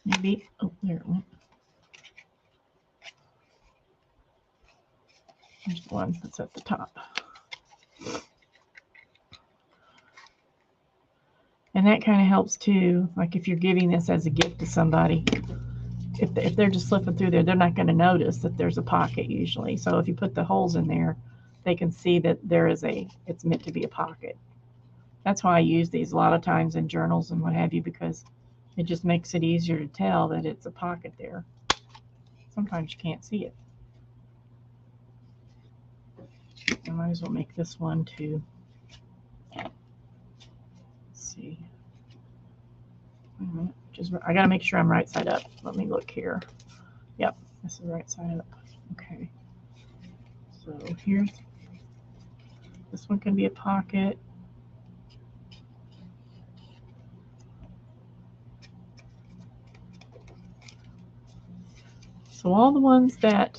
Maybe, oh, there it went. There's the one that's at the top. And that kind of helps too, like if you're giving this as a gift to somebody, if they're just slipping through there, they're not going to notice that there's a pocket usually. So if you put the holes in there, they can see that it's meant to be a pocket. That's why I use these a lot of times in journals and what have you, because it just makes it easier to tell that it's a pocket there. Sometimes you can't see it. I might as well make this one too. Let's see. I got to make sure I'm right side up. Let me look here. Yep, this is right side up. Okay. So here's, this one can be a pocket. So all the ones that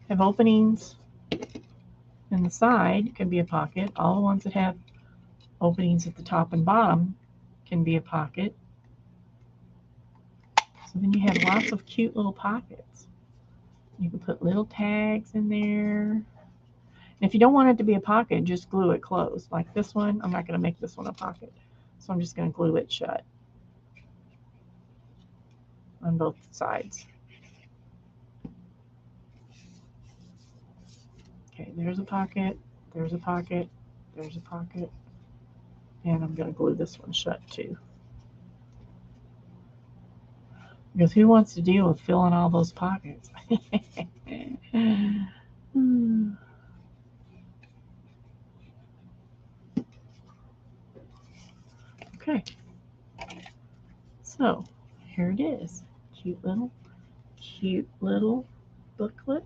have openings in the side can be a pocket. All the ones that have openings at the top and bottom can be a pocket. So then you have lots of cute little pockets. You can put little tags in there. And if you don't want it to be a pocket, just glue it closed. Like this one, I'm not going to make this one a pocket. So I'm just going to glue it shut on both sides. Okay, there's a pocket, there's a pocket, there's a pocket. And I'm going to glue this one shut too. Because who wants to deal with filling all those pockets? Okay. So here it is. Cute little booklet.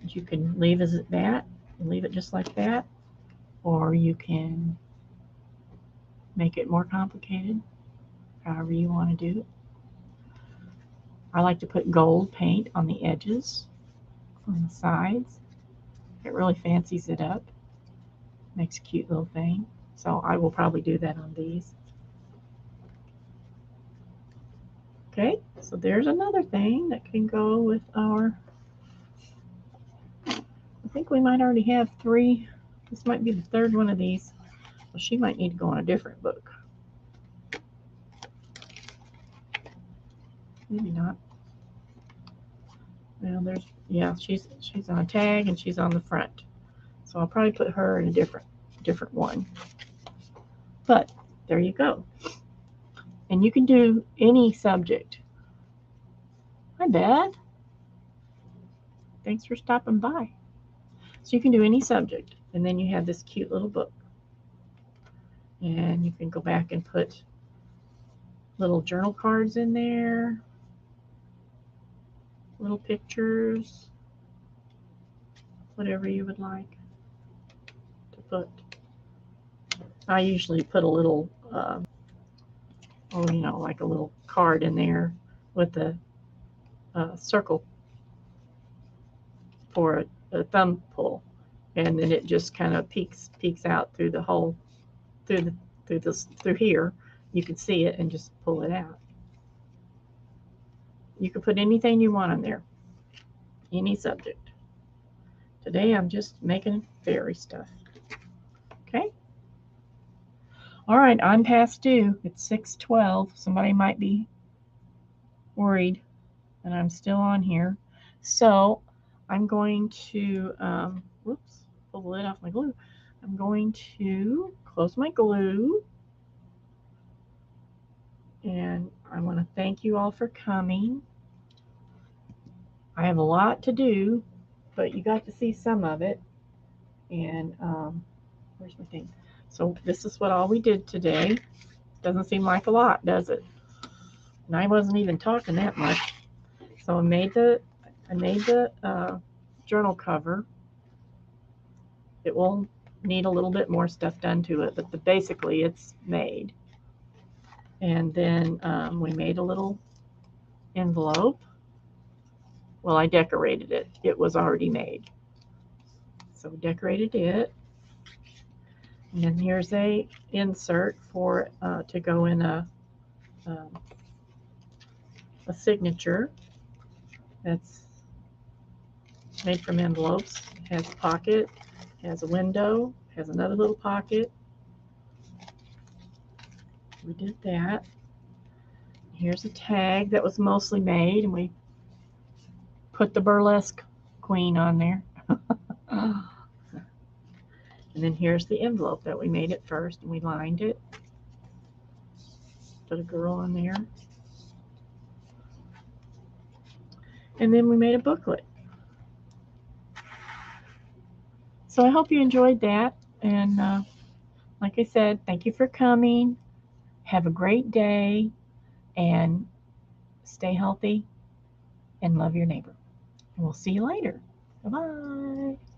You can leave as that, leave it just like that, or you can make it more complicated, however you want to do it. I like to put gold paint on the edges, on the sides. It really fancies it up. Makes a cute little thing. So I will probably do that on these. Okay, so there's another thing that can go with our, I think we might already have 3. This might be the 3rd one of these. Well, she might need to go on a different book. Maybe not. Well, there's, yeah, she's on a tag and she's on the front. So I'll probably put her in a different one. But there you go. And you can do any subject. Hi, Beth. Thanks for stopping by. So you can do any subject. And then you have this cute little book. And you can go back and put little journal cards in there. Little pictures. Whatever you would like to put. I usually put a little oh, you know, like a little card in there with the circle for a thumb pull, and then it just kind of peeks out through the hole, through here. You can see it and just pull it out. You can put anything you want on there, any subject. Today I'm just making fairy stuff. Okay. All right, I'm past due. It's 6:12. Somebody might be worried that I'm still on here. So I'm going to, whoops, pull the lid off my glue. I'm going to close my glue. And I want to thank you all for coming. I have a lot to do, but you got to see some of it. And where's my thing? So this is what all we did today. Doesn't seem like a lot, does it? And I wasn't even talking that much. So I made the journal cover. It will need a little bit more stuff done to it, but basically it's made. And then we made a little envelope. Well, I decorated it. It was already made. So we decorated it. And then here's a insert for to go in a signature that's made from envelopes. It has a pocket, has a window, has another little pocket. We did that. Here's a tag that was mostly made, and we put the burlesque queen on there. And then here's the envelope that we made at first, and we lined it. Put a girl in there. And then we made a booklet. So I hope you enjoyed that. And like I said, thank you for coming. Have a great day, and stay healthy and love your neighbor. And we'll see you later. Bye-bye.